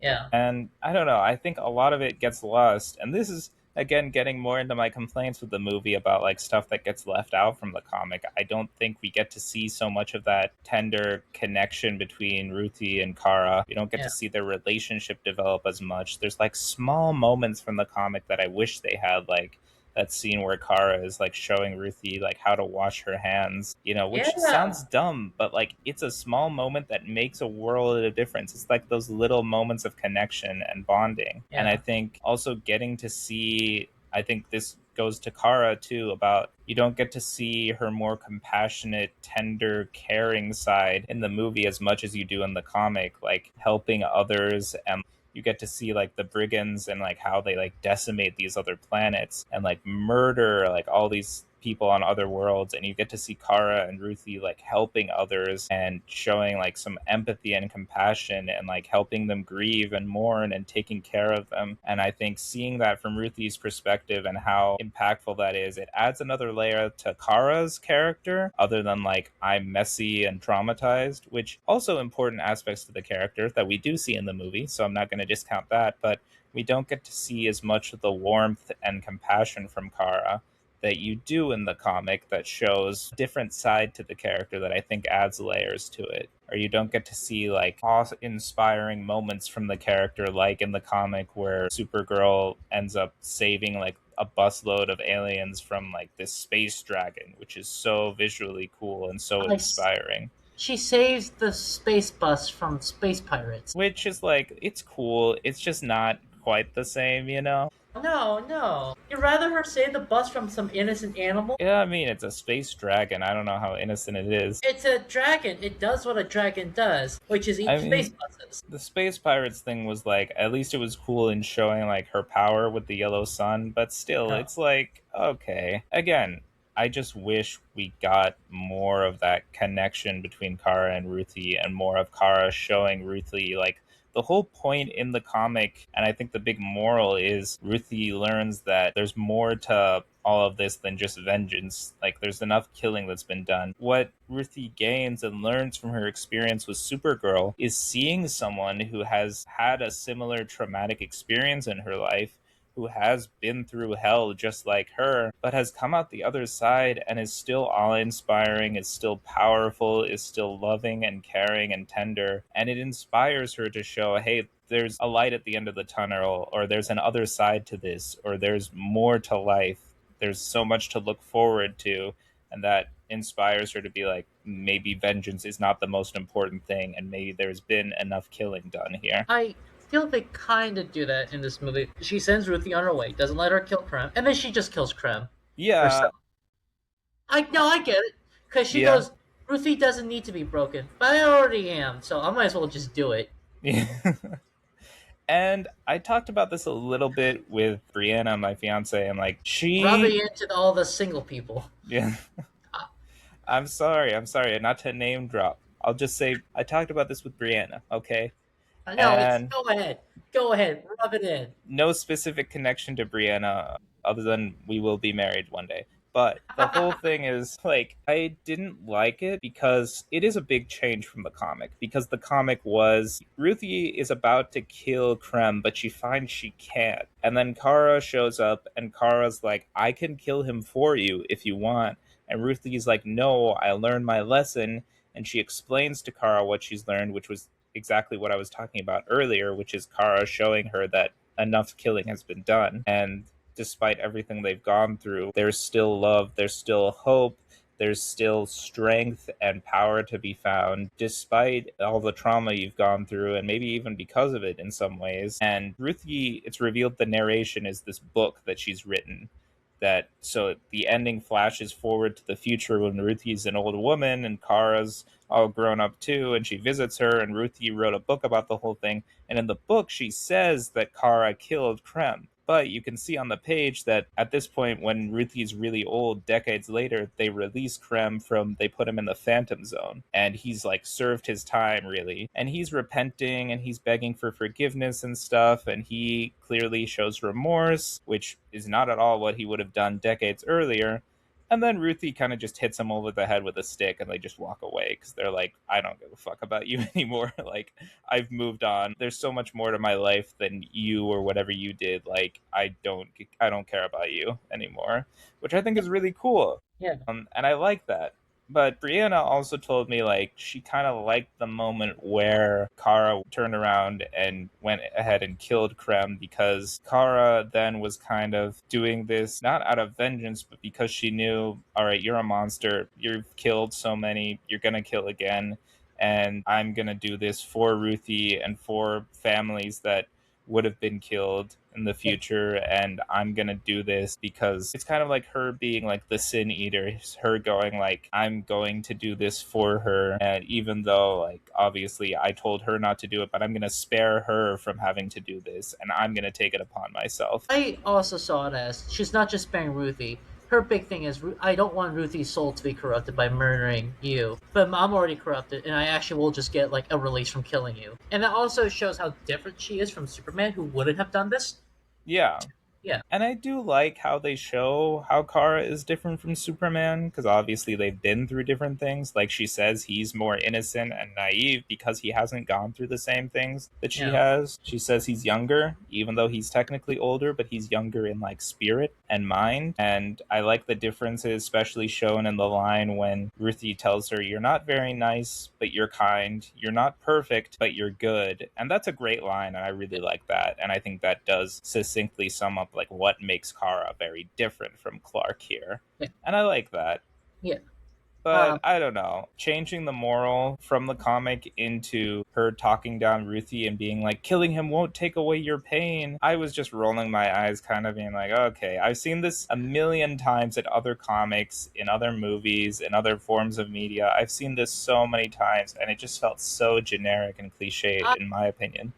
Yeah. And I don't know, I think a lot of it gets lost. And this is, again, getting more into my complaints with the movie about like stuff that gets left out from the comic. I don't think we get to see so much of that tender connection between Ruthie and Kara. We don't get Yeah. to see their relationship develop as much. There's like small moments from the comic that I wish they had, like that scene where Kara is like showing Ruthie like how to wash her hands, which Yeah. sounds dumb, but like it's a small moment that makes a world of difference. It's like those little moments of connection and bonding. And I Yeah. think also getting to see, I think this goes to Kara too, about you don't get to see her more compassionate, tender, caring side in the movie as much as you do in the comic, like helping others. And you get to see like the brigands and like how they like decimate these other planets and like murder like all these people on other worlds, and you get to see Kara and Ruthie like helping others and showing like some empathy and compassion and like helping them grieve and mourn and taking care of them. And I think seeing that from Ruthie's perspective and how impactful that is, it adds another layer to Kara's character other than like I'm messy and traumatized, which also important aspects to the character that we do see in the movie, so I'm not going to discount that. But we don't get to see as much of the warmth and compassion from Kara that you do in the comic, that shows a different side to the character that I think adds layers to it. Or you don't get to see like awe-inspiring moments from the character like in the comic where Supergirl ends up saving like a busload of aliens from like this space dragon, which is so visually cool and so Like inspiring. she saves the space bus from space pirates. Which is like, it's cool. It's just not quite the same, you know? No, no. You'd rather her save the bus from some innocent animal? Yeah, I mean, it's a space dragon. I don't know how innocent it is. It's a dragon. It does what a dragon does, which is I eat space mean, buses. the space pirates thing was like, at least it was cool in showing like her power with the yellow sun, but still, No. it's like, okay. Again, I just wish we got more of that connection between Kara and Ruthie, and more of Kara showing Ruthie like the whole point in the comic. And I think the big moral is Ruthie learns that there's more to all of this than just vengeance. Like, there's enough killing that's been done. What Ruthie gains and learns from her experience with Supergirl is seeing someone who has had a similar traumatic experience in her life, who has been through hell just like her, but has come out the other side and is still awe inspiring, is still powerful, is still loving and caring and tender. And it inspires her to show, hey, there's a light at the end of the tunnel, or there's an other side to this, or there's more to life. There's so much to look forward to. And that inspires her to be like, maybe vengeance is not the most important thing, and maybe there's been enough killing done here. I feel they kind of do that in this movie. She sends Ruthie on her way, doesn't let her kill Krem, and then she just kills Krem Yeah, herself. I get it, because she yeah. goes, Ruthie doesn't need to be broken, but I already am, so I might as well just do it. Yeah. And I talked about this a little bit with Brianna, my fiance, and like Rubbing she, into all the single people. yeah. I'm sorry, not to name drop. I'll just say I talked about this with Brianna, okay? No, it's And go ahead, rub it in. no specific connection to Brianna other than we will be married one day. But the whole thing is like, I didn't like it because it is a big change from the comic. Because the comic was Ruthie is about to kill Krem, but she finds she can't. And then Kara shows up, and Kara's like, I can kill him for you if you want. And Ruthie's like, no, I learned my lesson. And she explains to Kara what she's learned, which was exactly what I was talking about earlier, which is Kara showing her that enough killing has been done. And despite everything they've gone through, there's still love, there's still hope, there's still strength and power to be found, despite all the trauma you've gone through, and maybe even because of it in some ways. And Ruthie, it's revealed the narration is this book that she's written. That so the ending flashes forward to the future when Ruthie's an old woman and Kara's all grown up too, and she visits her, and Ruthie wrote a book about the whole thing. And in the book, she says that Kara killed Krem. But you can see on the page that at this point, when Ruthie's really old, decades later, they release Krem from, they put him in the Phantom Zone. And he's like served his time, really. And he's repenting and he's begging for forgiveness and stuff. And he clearly shows remorse, which is not at all what he would have done decades earlier. And then Ruthie kind of just hits him over the head with a stick, and they just walk away because they're like, I don't give a fuck about you anymore. Like, I've moved on. There's so much more to my life than you or whatever you did. Like, I don't care about you anymore, which I think is really cool. Yeah. And I like that. But Brianna also told me like she kind of liked the moment where Kara turned around and went ahead and killed Krem, because Kara then was kind of doing this not out of vengeance, but because she knew, all right, you're a monster. You've killed so many. You're going to kill again. And I'm going to do this for Ruthie and for families that would have been killed in the future, and I'm gonna do this because it's kind of like her being like the sin eater. It's her going like, I'm going to do this for her, and even though like obviously I told her not to do it, but I'm gonna spare her from having to do this, and I'm gonna take it upon myself. I also saw it as she's not just sparing Ruthie. Her big thing is, I don't want Ruthie's soul to be corrupted by murdering you. But I'm already corrupted, and I actually will just get like a release from killing you. And that also shows how different she is from Superman, who wouldn't have done this. Yeah. Yeah. And I do like how they show how Kara is different from Superman, because obviously they've been through different things. Like she says, he's more innocent and naive because he hasn't gone through the same things that she has. She says he's younger, even though he's technically older, but he's younger in like spirit and mind. And I like the differences, especially shown in the line when Ruthie tells her, you're not very nice, but you're kind. You're not perfect, but you're good. And that's a great line, and I really like that. And I think that does succinctly sum up like what makes Kara very different from Clark here. Yeah. And I like that. Yeah. But Um, I don't know. Changing the moral from the comic into her talking down Ruthie and being like, killing him won't take away your pain. I was just rolling my eyes, kind of being like, okay, I've seen this a million times in other comics, in other movies, in other forms of media. I've seen this so many times, and it just felt so generic and cliched, I, in my opinion.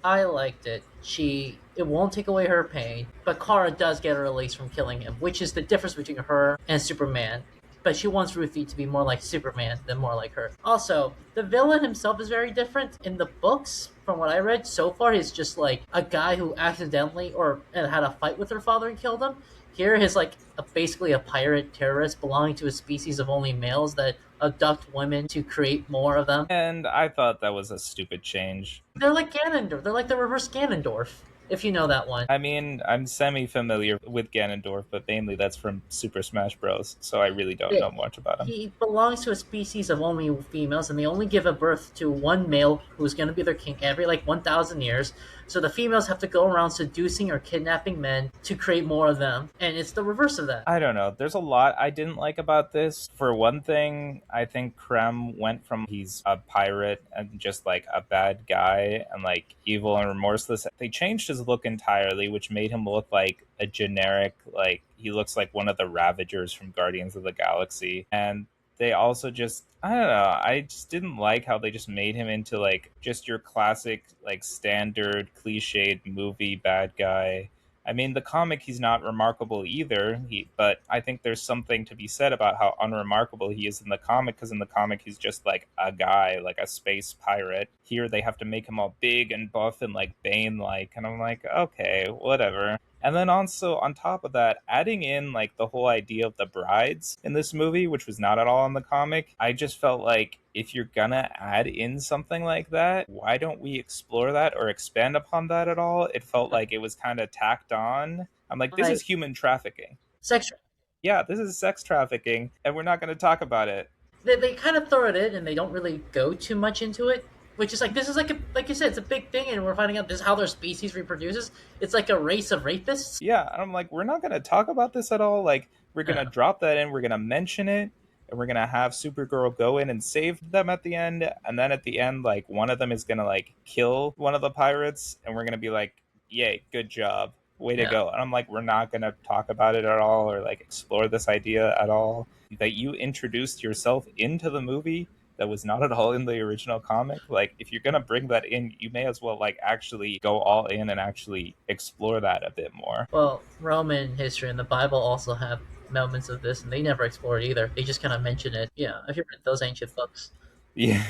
I liked it. It won't take away her pain, but Kara does get a release from killing him, which is the difference between her and Superman. But she wants Ruthie to be more like Superman than more like her. Also, the villain himself is very different. In the books, from what I read so far, he's just like a guy who accidentally or had a fight with her father and killed him. Here, he's like basically a pirate terrorist belonging to a species of only males that abduct women to create more of them. And I thought that was a stupid change. They're like Ganondorf. They're like the reverse Ganondorf, if you know that one. I mean, I'm semi familiar with Ganondorf, but mainly that's from Super Smash Bros., so I really don't Yeah, know much about him. he belongs to a species of only females, and they only give a birth to one male who's going to be their king every like 1,000 years. So the females have to go around seducing or kidnapping men to create more of them, and it's the reverse of that. I don't know. There's a lot I didn't like about this. For one thing, I think Krem went from he's a pirate and just like a bad guy and like evil and remorseless. They changed his look entirely, which made him look like a generic, like he looks like one of the Ravagers from Guardians of the Galaxy. And they also just, I don't know, I just didn't like how they just made him into like just your classic, like standard cliched movie bad guy. I mean, the comic, he's not remarkable either. But I think there's something to be said about how unremarkable he is in the comic, because in the comic, he's just like a guy, like a space pirate. Here, they have to make him all big and buff and like Bane like. And I'm like, okay, whatever. And then also, on top of that, adding in like the whole idea of the brides in this movie, which was not at all in the comic, I just felt like if you're gonna add in something like that, why don't we explore that or expand upon that at all? It felt like it was kind of tacked on. I'm like, this is Like human trafficking. sex, Yeah, this is sex trafficking, and we're not gonna talk about it. they kind of throw it in, and they don't really go too much into it. Which is like this is like like you said, it's a big thing, and we're finding out this is how their species reproduces. It's like a race of rapists. Yeah, and I'm like, we're not gonna talk about this at all. Like, we're gonna Yeah. drop that in, we're gonna mention it, and we're gonna have Supergirl go in and save them at the end, and then at the end, like one of them is gonna like kill one of the pirates, and we're gonna be like, yay, good job, way to Yeah. go. And I'm like, we're not gonna talk about it at all or like explore this idea at all. That you introduced yourself into the movie that was not at all in the original comic. Like, if you're gonna bring that in, you may as well like actually go all in and actually explore that a bit more. Well, Roman history and the Bible also have moments of this, and they never explore it either. They just kind of mention it. Yeah, if you read those ancient books. Yeah.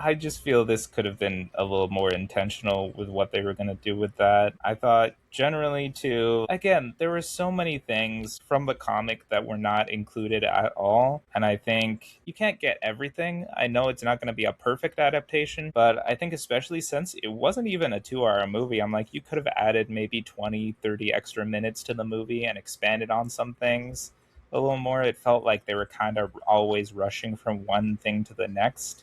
I just feel this could have been a little more intentional with what they were going to do with that. I thought generally, too, again, there were so many things from the comic that were not included at all. And I think you can't get everything. I know it's not going to be a perfect adaptation, but I think, especially since it wasn't even a 2 hour movie, I'm like, you could have added maybe 20, 30 extra minutes to the movie and expanded on some things a little more. It felt like they were kind of always rushing from one thing to the next,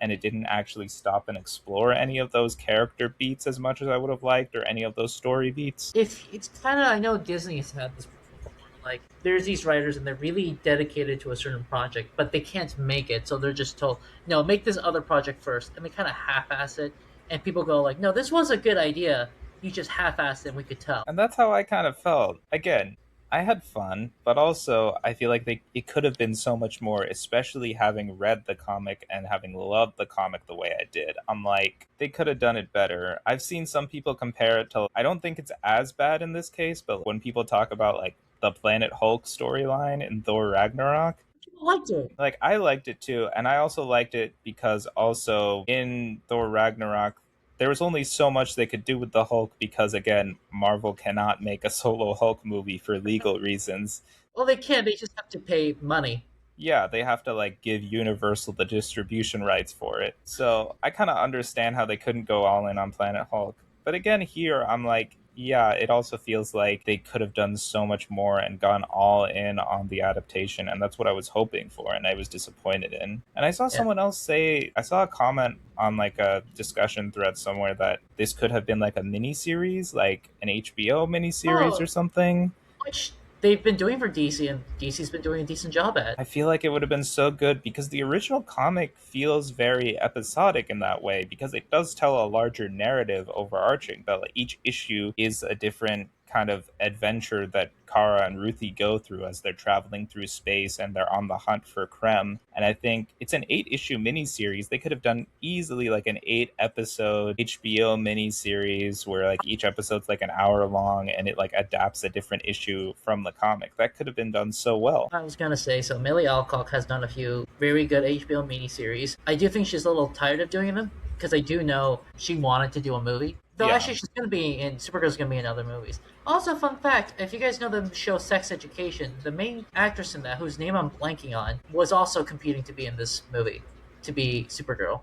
and it didn't actually stop and explore any of those character beats as much as I would have liked, or any of those story beats. If it's kind of, I know Disney has had this before. Like, there's these writers and they're really dedicated to a certain project, but they can't make it, so they're just told, no, make this other project first, and they kind of half-ass it, and people go like, no, this was a good idea. You just half-assed it, and we could tell. And that's how I kind of felt. Again, I had fun, but also I feel like it could have been so much more, especially having read the comic and having loved the comic the way I did. I'm like, they could have done it better. I've seen some people compare it to, I don't think it's as bad in this case, but when people talk about like the Planet Hulk storyline in Thor Ragnarok, People liked it. like I liked it too, and I also liked it because also in Thor Ragnarok there was only so much they could do with the Hulk, because again, Marvel cannot make a solo Hulk movie for legal reasons. Well, they can. They just have to pay money. Yeah, they have to like give Universal the distribution rights for it. So I kind of understand how they couldn't go all in on Planet Hulk. But again, here I'm like, yeah, it also feels like they could have done so much more and gone all in on the adaptation, and that's what I was hoping for, and I was disappointed in. And I saw Yeah. someone else say, I saw a comment on like a discussion thread somewhere that this could have been like a mini series, like an HBO mini series or Oh, something. which they've been doing for DC, and DC's been doing a decent job at. I feel like it would have been so good because the original comic feels very episodic in that way because it does tell a larger narrative overarching, but like each issue is a different kind of adventure that Kara and Ruthie go through as they're traveling through space and they're on the hunt for Krem. And I think it's an 8 issue miniseries. They could have done easily like an 8 episode HBO miniseries where like each episode's like an hour long and it like adapts a different issue from the comic. That could have been done so well. I was gonna say, so Millie Alcock has done a few very good HBO miniseries. I do think she's a little tired of doing them because I do know she wanted to do a movie. Though Yeah. actually, she's gonna be in Supergirl's gonna be in other movies. Also, fun fact: if you guys know the show Sex Education, the main actress in that, whose name I'm blanking on, was also competing to be in this movie, to be Supergirl.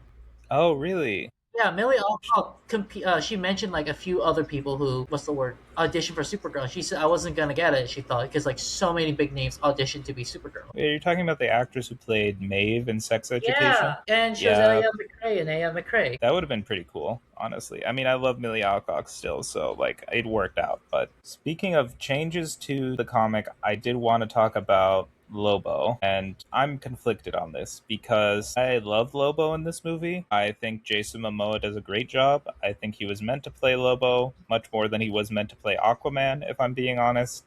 Oh, really? Yeah, Millie Alcock. She mentioned like a few other people who, what's the word, auditioned for Supergirl. She said I wasn't gonna get it. She thought because like so many big names auditioned to be Supergirl. Yeah, you're talking about the actress who played Maeve in Sex Education? Yeah, and she was Yeah, A.M. McRae and A.M. McRae. that would have been pretty cool, honestly. I mean, I love Millie Alcock still, so like it worked out. But speaking of changes to the comic, I did want to talk about Lobo, and I'm conflicted on this because I love Lobo in this movie. I think Jason Momoa does a great job. I think he was meant to play Lobo much more than he was meant to play Aquaman, if I'm being honest.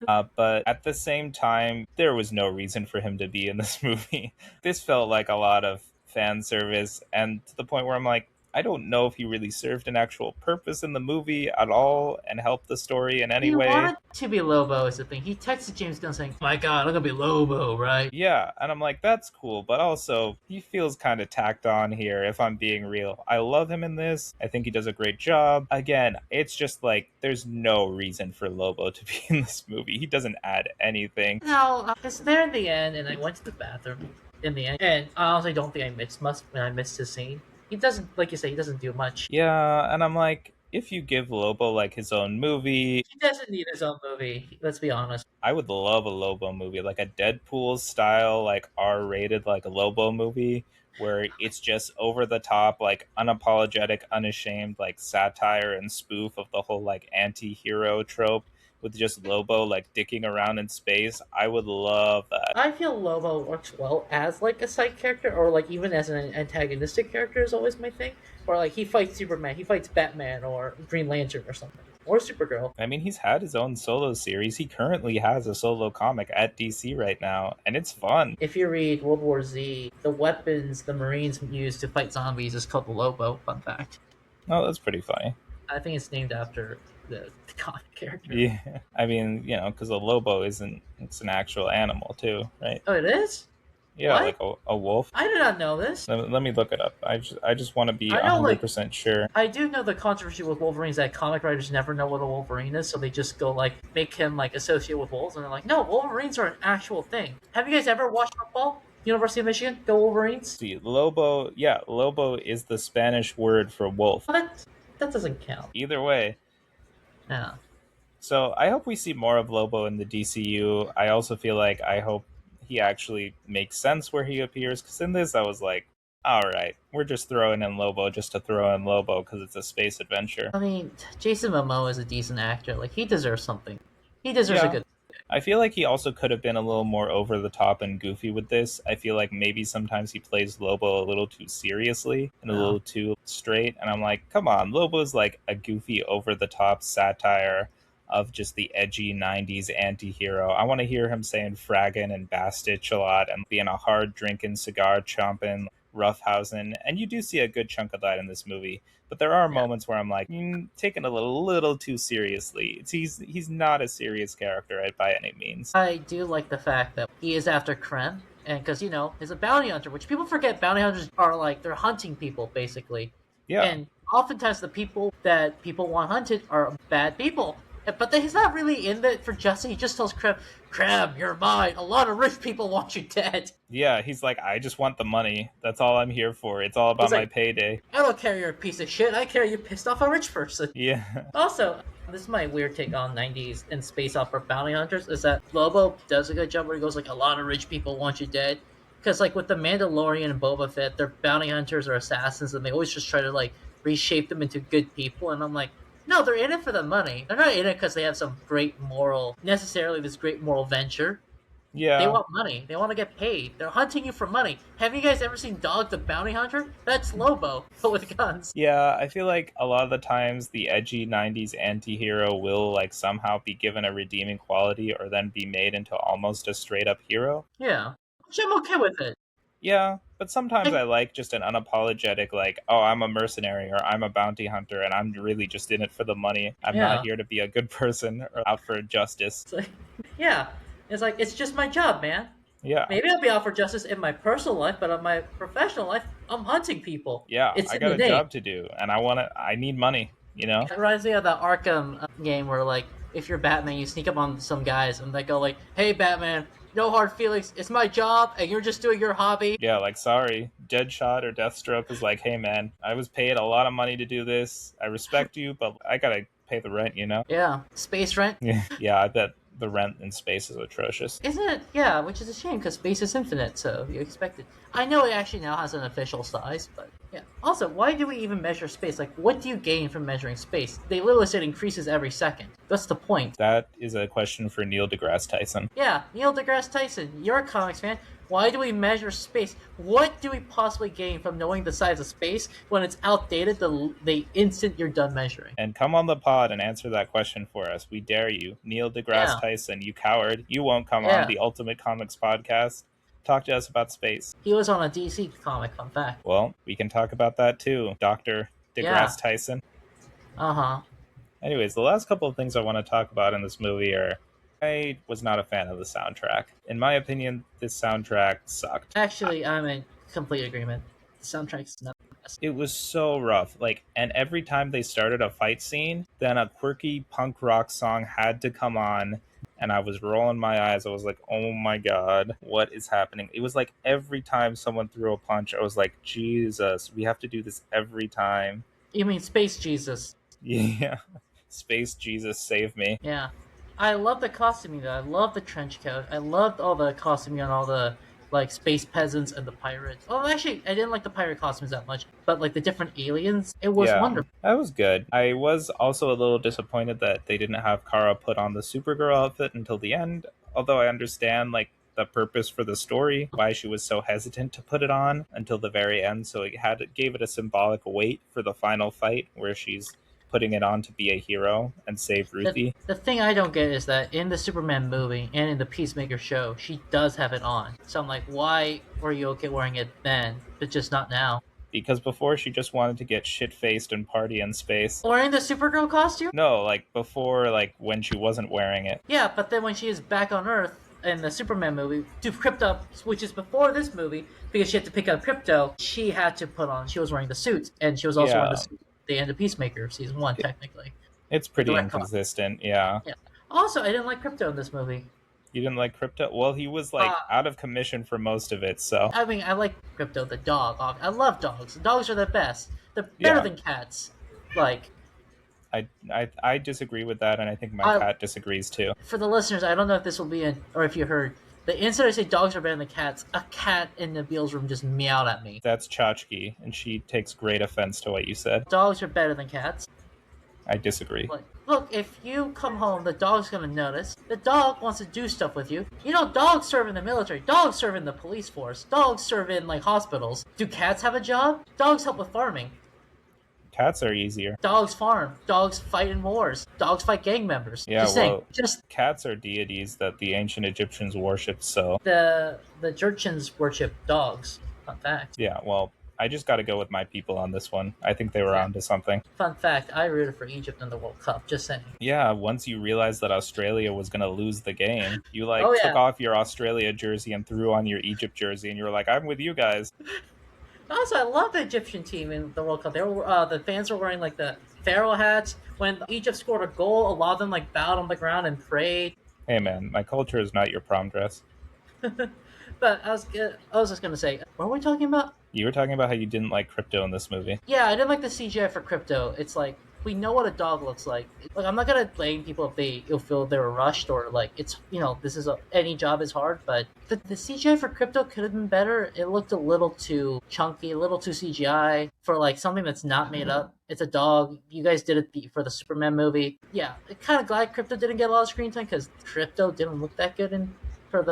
But at the same time, there was no reason for him to be in this movie. This felt like a lot of fan service, and to the point where I'm like, I don't know if he really served an actual purpose in the movie at all and helped the story in any He way. wanted to be Lobo is the thing. He texted James Gunn saying, "My God, I'm gonna be Lobo, right?" Yeah, and I'm like, that's cool, but also, he feels kind of tacked on here, if I'm being real. I love him in this. I think he does a great job. Again, it's just like, there's no reason for Lobo to be in this movie. He doesn't add anything. No, it's there in the end, and I went to the bathroom in the end, and I honestly don't think I missed much when I missed his scene. He doesn't, like you say, he doesn't do much. Yeah, and I'm like, if you give Lobo like his own movie, He doesn't need his own movie. Let's be honest. I would love a Lobo movie, like a Deadpool style, like R-rated, like a Lobo movie, where it's just over the top, like unapologetic, unashamed, like satire and spoof of the whole like anti-hero trope with just Lobo like dicking around in space. I would love that. I feel Lobo works well as like a side character, or like even as an antagonistic character is always my thing. Or like he fights Superman, he fights Batman, or Green Lantern, or something, or Supergirl. I mean, he's had his own solo series. He currently has a solo comic at DC right now, and it's fun. If you read World War Z, the weapons the Marines use to fight zombies is called the Lobo. Fun fact. Oh, that's pretty funny. I think it's named after the comic character. Yeah, I mean, because a Lobo isn't, it's an actual animal too, right? Oh, it is? Yeah, What? like a wolf. I did not know this. Let me look it up. I just want to be I know, like, 100% sure. I do know the controversy with Wolverine is that comic writers never know what a Wolverine is, so they just go like make him like associate with wolves, and they're like, no, Wolverines are an actual thing. Have you guys ever watched football? University of Michigan, go Wolverines. See, Lobo, yeah, Lobo is the Spanish word for wolf. Well, that doesn't count. Either way. Yeah. So I hope we see more of Lobo in the DCU. I also feel like I hope he actually makes sense where he appears, because in this I was like, all right, we're just throwing in Lobo just to throw in Lobo because it's a space adventure. I mean, Jason Momoa is a decent actor. Like he deserves something. He deserves a Yeah. good. I feel like he also could have been a little more over the top and goofy with this. I feel like maybe sometimes he plays Lobo a little too seriously and a Yeah. little too straight. And I'm like, come on, Lobo's like a goofy, over the top satire of just the edgy 90s anti hero. I want to hear him saying fraggin' and bastich a lot and being a hard drinking, cigar chomping, roughhousing. And you do see a good chunk of that in this movie. But there are Yeah. moments where I'm like, taking it a little too seriously. He's not a serious character by any means. I do like the fact that he is after Krem, and because he's a bounty hunter, which people forget. Bounty hunters are like they're hunting people basically, Yeah. and oftentimes the people that people want hunted are bad people. But then he's not really in it for justice. He just tells Crab, you're mine. A lot of rich people want you dead. Yeah, he's like, I just want the money. That's all I'm here for. It's all He's about my like, payday. I don't care you're a piece of shit. I care you pissed off a rich person. Yeah. Also, this is my weird take on 90s and space opera bounty hunters, is that Lobo does a good job where he goes like, a lot of rich people want you dead. Because like with the Mandalorian and Boba Fett, they're bounty hunters or assassins, and they always just try to like reshape them into good people. And I'm like, no, they're in it for the money. They're not in it because they have some great moral, necessarily this great moral venture. They Yeah. want money. They want to get paid. They're hunting you for money. Have you guys ever seen Dog the Bounty Hunter? That's Lobo, but with guns. Yeah, I feel like a lot of the times the edgy 90s anti-hero will like somehow be given a redeeming quality or then be made into almost a straight up hero. Yeah. Which I'm okay with it. Yeah, but sometimes Like, I like just an unapologetic like, oh, I'm a mercenary or I'm a bounty hunter and I'm really just in it for the money. I'm not yeah. here to be a good person or out for justice. It's like, yeah. It's like, it's just my job, man. Yeah. Maybe I'll be out for justice in my personal life, but in my professional life, I'm hunting people. Yeah, It's I in got the a name. job to do and I need money, you know? It reminds me of the Arkham game where, like, if you're Batman, you sneak up on some guys and they go, like, hey, Batman, no hard feelings. It's my job, and you're just doing your hobby. Yeah, like sorry, Deadshot or Deathstroke is like, hey man, I was paid a lot of money to do this. I respect you, but I gotta pay the rent, you know? Yeah. Space rent. Yeah, I bet the rent in space is atrocious. Isn't it? Yeah, which is a shame because space is infinite, so you expect it. I know it actually now has an official size, but yeah. Also, why do we even measure space? Like, what do you gain from measuring space? They literally said increases every second. That's the point. That is a question for Neil deGrasse Tyson. Yeah, Neil deGrasse Tyson, you're a comics fan. Why do we measure space? What do we possibly gain from knowing the size of space when it's outdated the instant you're done measuring? And come on the pod and answer that question for us. We dare you. Neil deGrasse Yeah, Tyson, you coward. You won't come on yeah. the Ultimate Comics podcast. Talk to us about space. He was on a DC comic, fun fact. Well, we can talk about that too, Dr. Yeah, deGrasse Tyson. uh-huh. Anyways, the last couple of things I want to talk about in this movie are I was not a fan of the soundtrack. In my opinion, this soundtrack sucked. Actually, I'm in complete agreement. The soundtrack's not the best. It was so rough. Like, and every time they started a fight scene, then a quirky punk rock song had to come on, and I was rolling my eyes. I was like, oh my god, what is happening? It was like every time someone threw a punch, I was like, Jesus, we have to do this every time. You mean Space Jesus? Yeah. Space Jesus, save me. Yeah. I love the costuming though. I love the trench coat. I loved all the costuming on all the like space peasants and the pirates. Oh, actually, I didn't like the pirate costumes that much, but like the different aliens, it was Yeah, wonderful. that was good. I was also a little disappointed that they didn't have Kara put on the Supergirl outfit until the end, although I understand like the purpose for the story, why she was so hesitant to put it on until the very end, so it gave it a symbolic weight for the final fight where she's putting it on to be a hero and save Ruthie. The thing I don't get is that in the Superman movie and in the Peacemaker show, she does have it on. So I'm like, why were you okay wearing it then, but just not now? Because before she just wanted to get shit-faced and party in space. Wearing the Supergirl costume? No, like before, like when she wasn't wearing it. Yeah, but then when she is back on Earth in the Superman movie, to Krypto, which is before this movie, because she had to pick up Krypto, she had to put on, she was wearing the suit, and she was also wearing Yeah, the suit at the end of Peacemaker, season 1, technically. it's The pretty direct comic. inconsistent, yeah. Yeah. Also, I didn't like Krypto in this movie. You didn't like Crypto? Well, he was like Uh, out of commission for most of it, so I mean, I like Krypto, the dog. I love dogs. Dogs are the best. They're better yeah. than cats. Like, I disagree with that, and I think my I, cat disagrees too. for the listeners, I don't know if this will be in, or if you heard, the instant I say dogs are better than cats, a cat in Nabeel's room just meowed at me. That's Chachki, and she takes great offense to what you said. Dogs are better than cats. I disagree. Like, look, if you come home, the dog's gonna notice. The dog wants to do stuff with you. You know, dogs serve in the military. Dogs serve in the police force. Dogs serve in, like, hospitals. Do cats have a job? Dogs help with farming. Cats are easier. Dogs farm. Dogs fight in wars. Dogs fight gang members. Yeah, Just saying. well, Just cats are deities that the ancient Egyptians worshipped, so the Jurchens worship dogs. Fun fact. yeah, well, I just gotta go with my people on this one. I think they were Yeah. onto something. Fun fact. I rooted for Egypt in the World Cup. Just saying. Yeah, once you realized that Australia was gonna lose the game, you like Oh took yeah. off your Australia jersey and threw on your Egypt jersey, and you were like, I'm with you guys. Also, I love the Egyptian team in the World Cup. They were the fans were wearing like the pharaoh hats. When Egypt scored a goal, a lot of them like bowed on the ground and prayed. Hey man, my culture is not your prom dress. But I was just gonna say, what were we talking about? You were talking about how you didn't like crypto in this movie. Yeah, I didn't like the CGI for crypto. It's like we know what a dog looks like. Like I'm not gonna blame people if they feel they were rushed or like it's this is any job is hard, but the CGI for crypto could have been better. It looked a little too chunky, a little too CGI for like something that's not made up. It's a dog. You guys did it for the Superman movie. Yeah, I'm kind of glad crypto didn't get a lot of screen time because crypto didn't look that good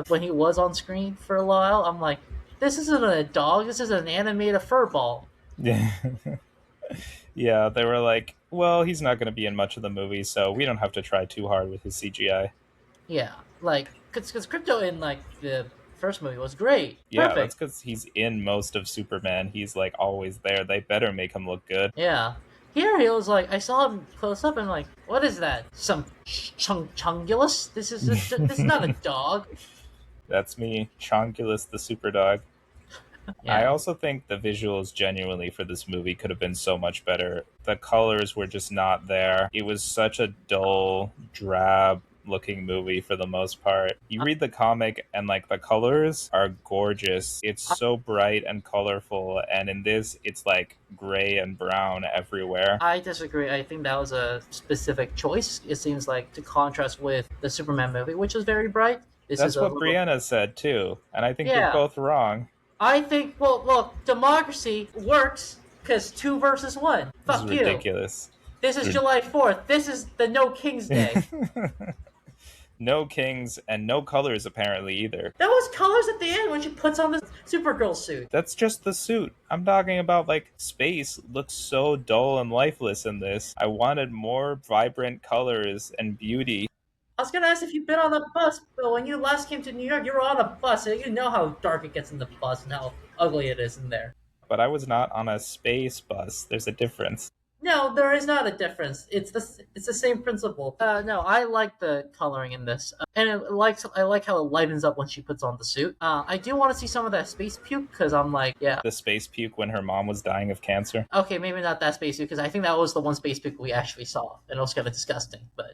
when he was on screen for a while. I'm like, this isn't a dog. This is an animated fur ball. Yeah. Yeah, they were like, well, he's not going to be in much of the movie, so we don't have to try too hard with his CGI. Yeah, like because crypto in like the first movie was great, Yeah, that's perfect. because he's in most of Superman. He's like always there. They better make him look good. Yeah, here he was like I saw him close up and like, what is that? Some chungulus? This is not a dog. That's me, Chonkulus the super dog. I Yeah, also think the visuals genuinely for this movie could have been so much better. The colors were just not there. It was such a dull, drab looking movie for the most part. You read the comic and like the colors are gorgeous. It's I, so bright and colorful, and in this it's like gray and brown everywhere. I disagree. I think that was a specific choice. It seems like to contrast with the Superman movie, which was very bright. This is That's a what little Brianna said too, and I think you're yeah. both wrong. I think well, look, democracy works because 2 versus 1. This is Fuck you. ridiculous. This is July 4th. This is the No Kings Day. No kings and no colors apparently either. That was colors at the end when she puts on the Supergirl suit. That's just the suit. I'm talking about like space looks so dull and lifeless in this. I wanted more vibrant colors and beauty. I was gonna ask if you've been on a bus, but when you last came to New York, you were on a bus, and you know how dark it gets in the bus and how ugly it is in there. But I was not on a space bus. There's a difference. No, there is not a difference. It's the same principle. No, I like the coloring in this, and I like how it lightens up when she puts on the suit. I do want to see some of that space puke because I'm like, yeah, The space puke when her mom was dying of cancer. okay, maybe not that space puke because I think that was the one space puke we actually saw, and it was kind of disgusting. But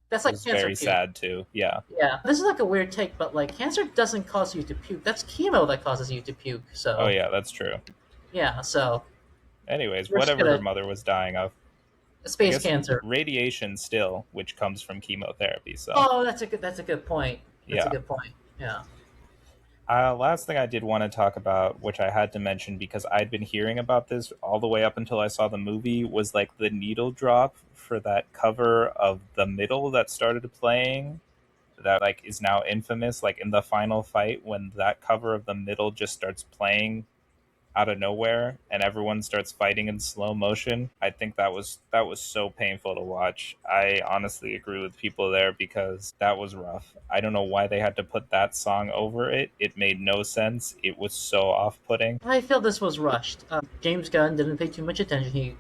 that's It like was cancer very puke. sad too. Yeah. Yeah, this is like a weird take, but like cancer doesn't cause you to puke. That's chemo that causes you to puke. Oh So yeah, that's true. yeah, so Anyways, we're just whatever her gonna mother was dying of. I space guess cancer. radiation still, which comes from chemotherapy. So Oh, that's a good point. That's a yeah. good point. Yeah. Last thing I did want to talk about, which I had to mention because I'd been hearing about this all the way up until I saw the movie, was like the needle drop for that cover of The Middle that started playing. That like is now infamous. Like in the final fight, when that cover of The Middle just starts playing out of nowhere and everyone starts fighting in slow motion. I think that was so painful to watch. I honestly agree with people there because that was rough. I don't know why they had to put that song over it. It made no sense. It was so off-putting. I feel this was rushed. James Gunn didn't pay too much attention. He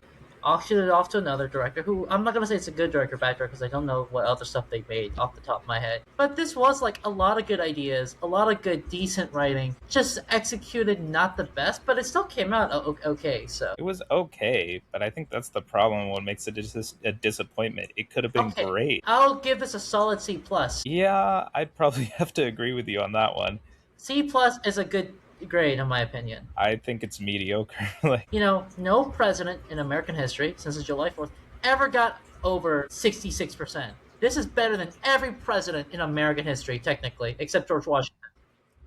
auctioned it off to another director who I'm not gonna say it's a good director, bad director, because I don't know what other stuff they made off the top of my head. But this was like a lot of good ideas, a lot of good, decent writing, just executed not the best, but it still came out okay. So It was okay, but I think that's the problem. What makes it a disappointment. It could have been okay, great. I'll give this a solid C plus. Yeah, I'd probably have to agree with you on that one. C plus is a good grade in my opinion. I think it's mediocre. Like, No president in American history since July 4th ever got over 66%. This is better than every president in American history, technically, except George Washington.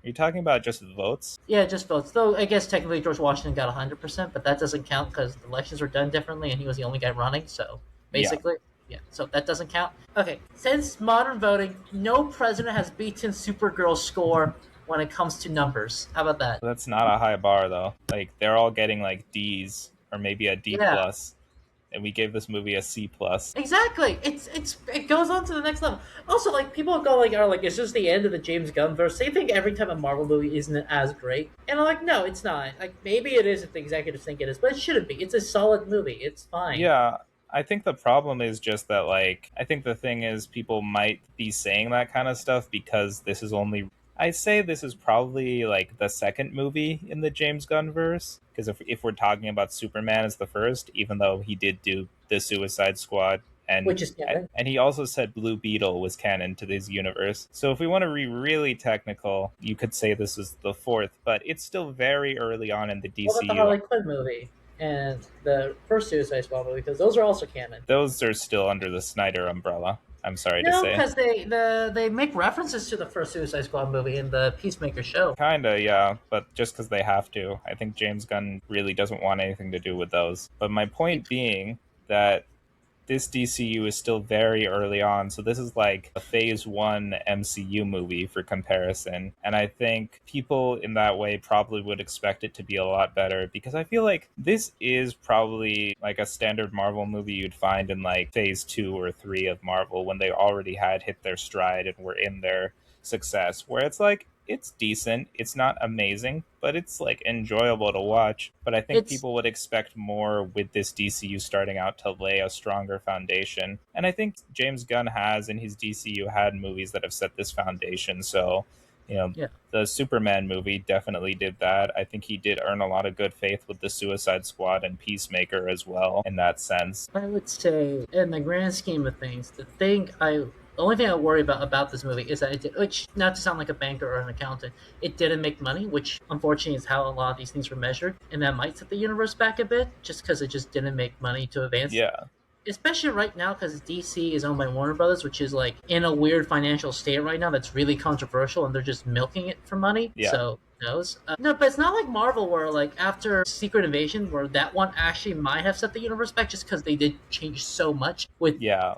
are you talking about just votes? Yeah, just votes. Though I guess technically George Washington got 100%, but that doesn't count because the elections were done differently and he was the only guy running. So Yeah. basically, yeah. So that doesn't count. Okay, since modern voting, no president has beaten Supergirl's score when it comes to numbers. How about that? That's not a high bar though. Like they're all getting like D's or maybe a D Yeah. plus, and we gave this movie a C plus. Exactly. It goes on to the next level. Also, like people go like are like, is this the end of the James Gunn verse? They think every time a Marvel movie isn't as great, and I'm like, no, it's not. Like maybe it is if the executives think it is, but it shouldn't be. It's a solid movie. It's fine. Yeah, I think the problem is just that like I think the thing is people might be saying that kind of stuff because this is only I say this is probably like the second movie in the James Gunn verse, because if we're talking about Superman as the first, even though he did do the Suicide Squad, and which is canon. and he also said Blue Beetle was canon to this universe. So if we want to be really technical, you could say this is the fourth, but it's still very early on in the What about the DCU. Harley Quinn movie and the first Suicide Squad movie? Because those are also canon. Those are still under the Snyder umbrella, I'm sorry to No, say. because they make references to the first Suicide Squad movie in the Peacemaker show. Kinda, yeah, but just because they have to. I think James Gunn really doesn't want anything to do with those. But my point being that this DCU is still very early on, so this is like a phase one MCU movie for comparison. And I think people in that way probably would expect it to be a lot better, because I feel like this is probably like a standard Marvel movie you'd find in like phase two or three of Marvel, when they already had hit their stride and were in their success, where it's like it's decent, it's not amazing, but it's like enjoyable to watch. But I think It's people would expect more with this DCU starting out to lay a stronger foundation, and I think James Gunn has in his DCU had movies that have set this foundation. So you know, yeah. the Superman movie definitely did that. I think he did earn a lot of good faith with the Suicide Squad and Peacemaker as well in that sense. I would say, in the grand scheme of things, the only thing I worry about this movie is that it did, which, not to sound like a banker or an accountant, it didn't make money, which unfortunately is how a lot of these things were measured, and that might set the universe back a bit, just because it just didn't make money to advance. Yeah, Especially right now, because DC is owned by Warner Brothers, which is like in a weird financial state right now that's really controversial, and they're just milking it for money. yeah, So who knows? No, but it's not like Marvel, where like after Secret Invasion, where that one actually might have set the universe back, just because they did change so much with yeah.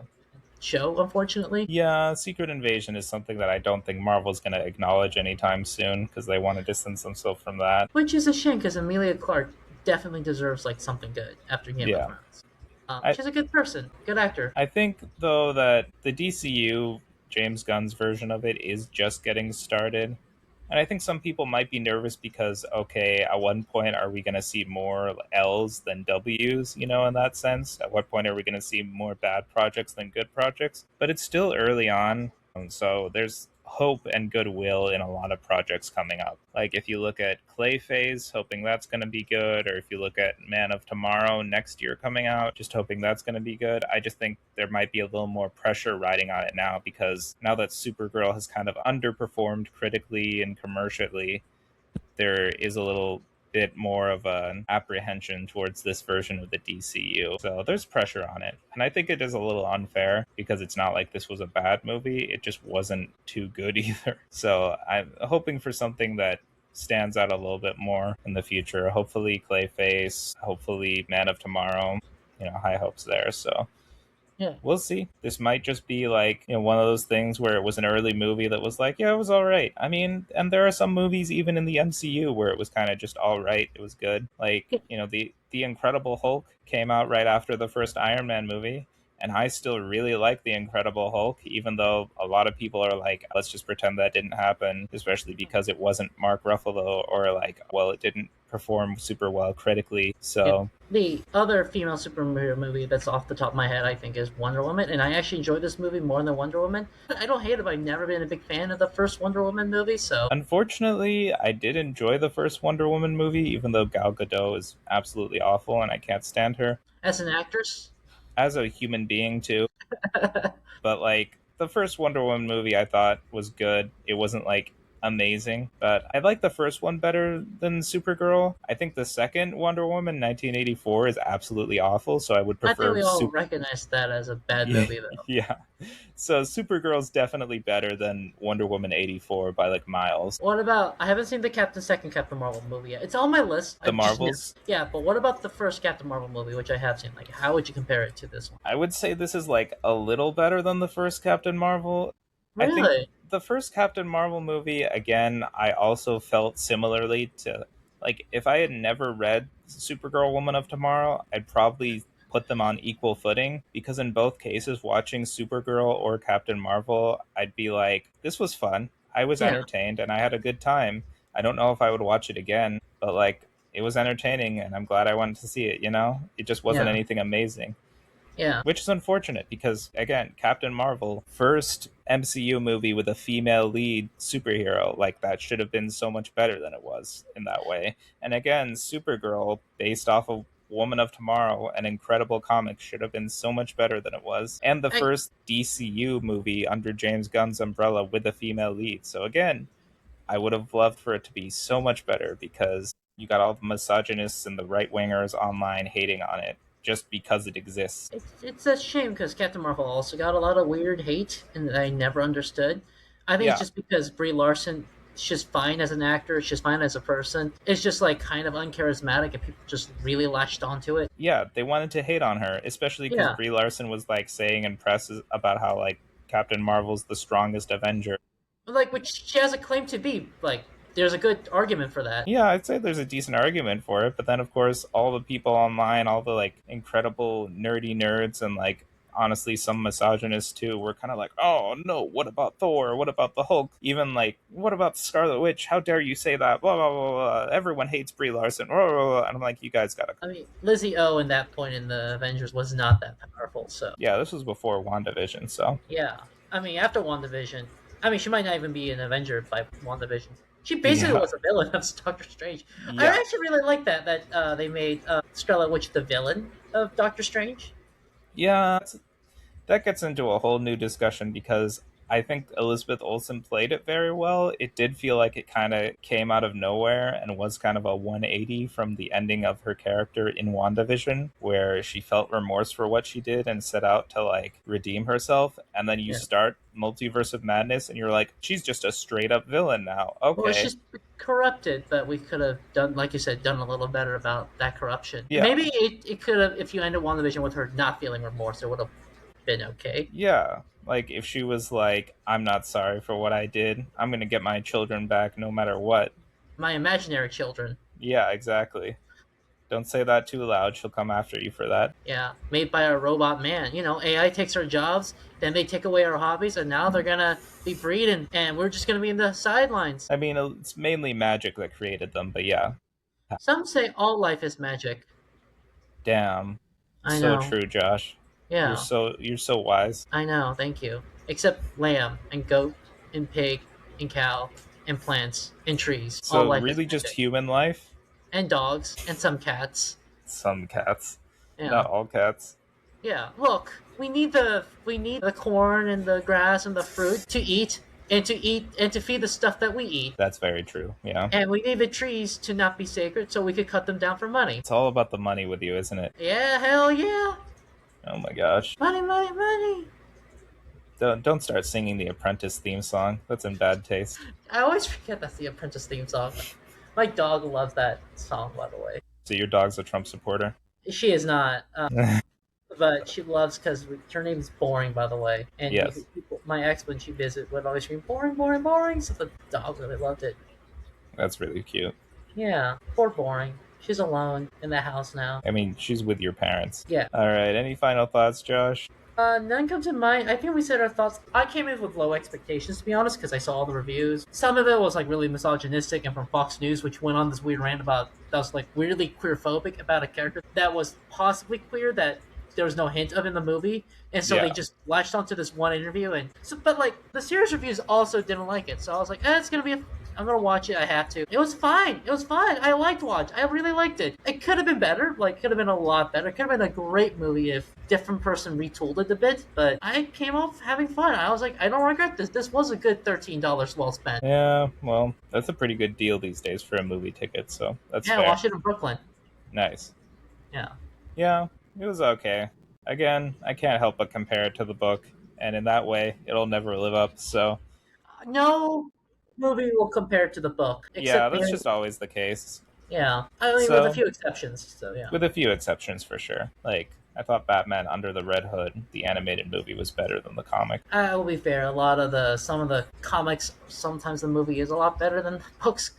show, unfortunately. Yeah, Secret Invasion is something that I don't think Marvel's going to acknowledge anytime soon, because they want to distance themselves from that. Which is a shame, because Emilia Clarke definitely deserves like something good after Game of Yeah. Thrones. I, She's a good person, good actor. I think, though, that the DCU, James Gunn's version of it, is just getting started. And I think some people might be nervous because, okay, at one point, are we going to see more L's than W's, in that sense? At what point are we going to see more bad projects than good projects? But it's still early on. So there's hope and goodwill in a lot of projects coming up. Like if you look at Clayface, hoping that's going to be good, or if you look at Man of Tomorrow next year coming out, just hoping that's going to be good. I just think there might be a little more pressure riding on it now, because now that Supergirl has kind of underperformed critically and commercially, there is a little bit more of an apprehension towards this version of the DCU. So there's pressure on it. And I think it is a little unfair, because it's not like this was a bad movie. It just wasn't too good either. So I'm hoping for something that stands out a little bit more in the future. Hopefully Clayface, hopefully Man of Tomorrow. High hopes there. So Yeah. we'll see. This might just be like, one of those things where it was an early movie that was like, yeah, it was all right. I mean, and there are some movies even in the MCU where it was kind of just all right. It was good. Like, the Incredible Hulk came out right after the first Iron Man movie. And I still really like The Incredible Hulk, even though a lot of people are like, let's just pretend that didn't happen, especially because it wasn't Mark Ruffalo, or like, well, it didn't perform super well critically. Yeah. So The other female superhero movie that's off the top of my head, I think, is Wonder Woman, and I actually enjoyed this movie more than Wonder Woman. I don't hate it, but I've never been a big fan of the first Wonder Woman movie, so unfortunately, I did enjoy the first Wonder Woman movie, even though Gal Gadot is absolutely awful and I can't stand her. as an actress, As a human being, too. But, like, the first Wonder Woman movie I thought was good. It wasn't, like, amazing, but I like the first one better than Supergirl. I think the second Wonder Woman, 1984, is absolutely awful, so I would I think prefer we all recognize that as a bad movie, though. Yeah. So Supergirl's definitely better than Wonder Woman 84 by like miles. What about, I haven't seen the second Captain Marvel movie yet. It's on my list. The Marvels? Yeah, but what about the first Captain Marvel movie, which I have seen? Like, how would you compare it to this one? I would say this is like a little better than the first Captain Marvel. I think Really? the first Captain Marvel movie, again, I also felt similarly to, like, if I had never read Supergirl Woman of Tomorrow, I'd probably put them on equal footing, because in both cases, watching Supergirl or Captain Marvel, I'd be like, this was fun. I was Yeah. entertained and I had a good time. I don't know if I would watch it again, but like, it was entertaining and I'm glad I went to see it, It just wasn't Yeah. anything amazing. Yeah. which is unfortunate because, again, Captain Marvel, first MCU movie with a female lead superhero, like that should have been so much better than it was in that way. And again, Supergirl, based off of Woman of Tomorrow, an incredible comic, should have been so much better than it was. And the I, first DCU movie under James Gunn's umbrella with a female lead. So again, I would have loved for it to be so much better because you got all the misogynists and the right wingers online hating on it just because it exists. it's a shame because Captain Marvel also got a lot of weird hate, and that I never understood. I think it's Yeah, just because Brie Larson, she's fine as an actor, she's fine as a person. It's just like kind of uncharismatic, and people just really latched onto it. yeah, they wanted to hate on her, especially because Yeah, Brie Larson was like saying in press about how like Captain Marvel's the strongest Avenger. like which she has a claim to be. Like, there's a good argument for that. Yeah, I'd say there's a decent argument for it, but then of course all the people online, all the like incredible nerdy nerds and like honestly some misogynists too were kind of like, "Oh, no, what about Thor? What about the Hulk? Even like what about the Scarlet Witch? How dare you say that? Blah blah blah blah. Everyone hates Brie Larson." Blah, blah, blah. And I'm like, "You guys got to." I mean, Lizzie O in that point in the Avengers was not that powerful, so Yeah, this was before WandaVision, so yeah. I mean, after WandaVision, I mean, she might not even be an Avenger by WandaVision. She basically yeah. was a villain of Doctor Strange. I Yeah. actually really like that they made Scarlet Witch the villain of Doctor Strange. Yeah, that gets into a whole new discussion because I think Elizabeth Olsen played it very well. It did feel like it kind of came out of nowhere and was kind of a 180 from the ending of her character in WandaVision, where she felt remorse for what she did and set out to like redeem herself. And then you Yeah. start Multiverse of Madness and you're like, she's just a straight up villain now. Well, Okay. she's corrupted, but we could have done, like you said, done a little better about that corruption. Yeah. Maybe it could have, if you ended WandaVision with her not feeling remorse, it would have been okay. Yeah. Like if she was like, I'm not sorry for what I did, I'm going to get my children back no matter what. My imaginary children. Yeah, exactly. Don't say that too loud. She'll come after you for that. Yeah, made by a robot man. You know, AI takes our jobs, then they take away our hobbies, and now they're gonna be breeding, and we're just gonna be in the sidelines. I mean, it's mainly magic that created them, but yeah. Some say all life is magic. Damn. I So know. true, Josh. You're Yeah, so wise. I know. Thank you. Except lamb and goat and pig and cow and plants and trees. All So life is really just magic. human life? And dogs and some cats. Some cats. Yeah. Not all cats. Yeah. Look, we need the corn and the grass and the fruit to eat and to feed the stuff that we eat. That's very true. Yeah. And we need the trees to not be sacred so we could cut them down for money. It's all about the money with you, isn't it? Yeah, hell yeah. Oh my gosh. Money, money, money. Don't start singing the Apprentice theme song. That's in bad taste. I always forget that's the Apprentice theme song. My dog loves that song, by the way. So your dog's a Trump supporter? She is not, but she loves because her name's Boring, by the way. And Yes. my ex, when she visited, would always scream, Boring, Boring, Boring. So the dog really loved it. That's really cute. Yeah, poor Boring. She's alone in the house now. I mean, she's with your parents. Yeah. All right. Any final thoughts, Josh? None come to mind. I think we said our thoughts. I came in with low expectations, to be honest, because I saw all the reviews. Some of it was like really misogynistic and from Fox News, which went on this weird rant about that was like weirdly queerphobic about a character that was possibly queer that there was no hint of in the movie, and so they Yeah. just latched onto this one interview. And so, but like the series reviews also didn't like it, so I was like, it's gonna be I'm gonna watch it. I have to. It was fine. It was fine. I liked Watch. I really liked it. It could have been better. Like, could have been a lot better. It could have been a great movie if different person retooled it a bit. But I came off having fun. I was like, I don't regret this. This was a good $13 well spent. Yeah, well, that's a pretty good deal these days for a movie ticket, so that's Yeah, fair. watch it in Brooklyn. Nice. Yeah. Yeah, it was okay. Again, I can't help but compare it to the book, and in that way, it'll never live up, so No movie will compare to the book. yeah, Except that's just always the case. yeah. I mean, with a So, few exceptions. So yeah. with a few exceptions for sure. Like, I thought Batman Under the Red Hood, the animated movie, was better than the comic. I will be fair. Some of the comics, sometimes the movie is a lot better than the books.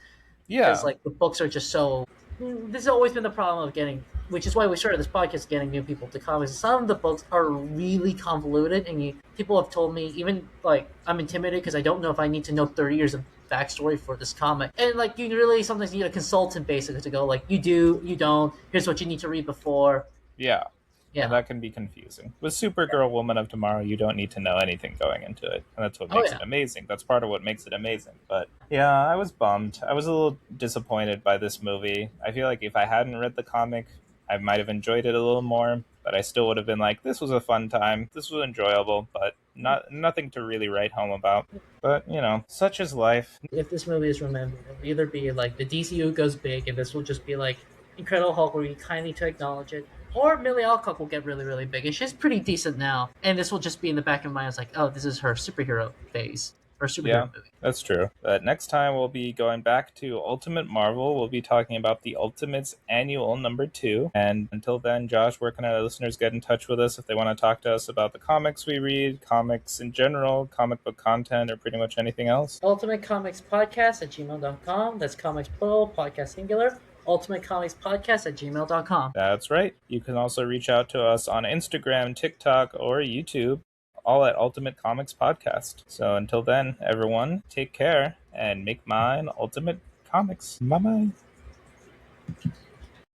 Yeah, Because like the books are just so. This has always been the problem of getting, which is why we started this podcast, getting new people to comics. Some of the books are really convoluted, and people have told me even like I'm intimidated because I don't know if I need to know 30 years of backstory for this comic, and like you really sometimes need a consultant basically to go like you do, you don't. Here's what you need to read before. yeah. And Yeah. that can be confusing. With Supergirl, Woman of Tomorrow, you don't need to know anything going into it. And that's what Oh makes it yeah. amazing. That's part of what makes it amazing. But yeah, I was bummed. I was a little disappointed by this movie. I feel like if I hadn't read the comic, I might have enjoyed it a little more. But I still would have been like, this was a fun time. This was enjoyable, but nothing to really write home about. But, such is life. If this movie is remembered, it'll either be like the DCU goes big, and this will just be like Incredible Hulk, where you kind of need to acknowledge it, or Millie Alcock will get really, really big, and she's pretty decent now, and this will just be in the back of my mind as like, oh, this is her superhero phase or superhero Yeah, movie. that's true. But next time we'll be going back to Ultimate Marvel. We'll be talking about the Ultimates Annual #2. And until then, Josh, where can our listeners get in touch with us if they want to talk to us about the comics we read, comics in general, comic book content, or pretty much anything else? Ultimate Comics Podcast at gmail.com. That's comics plural, podcast singular. Ultimate Comics Podcast at gmail.com. That's right. You can also reach out to us on Instagram, TikTok, or YouTube, all at Ultimate Comics Podcast. So until then, everyone, take care and make mine Ultimate Comics. Bye bye.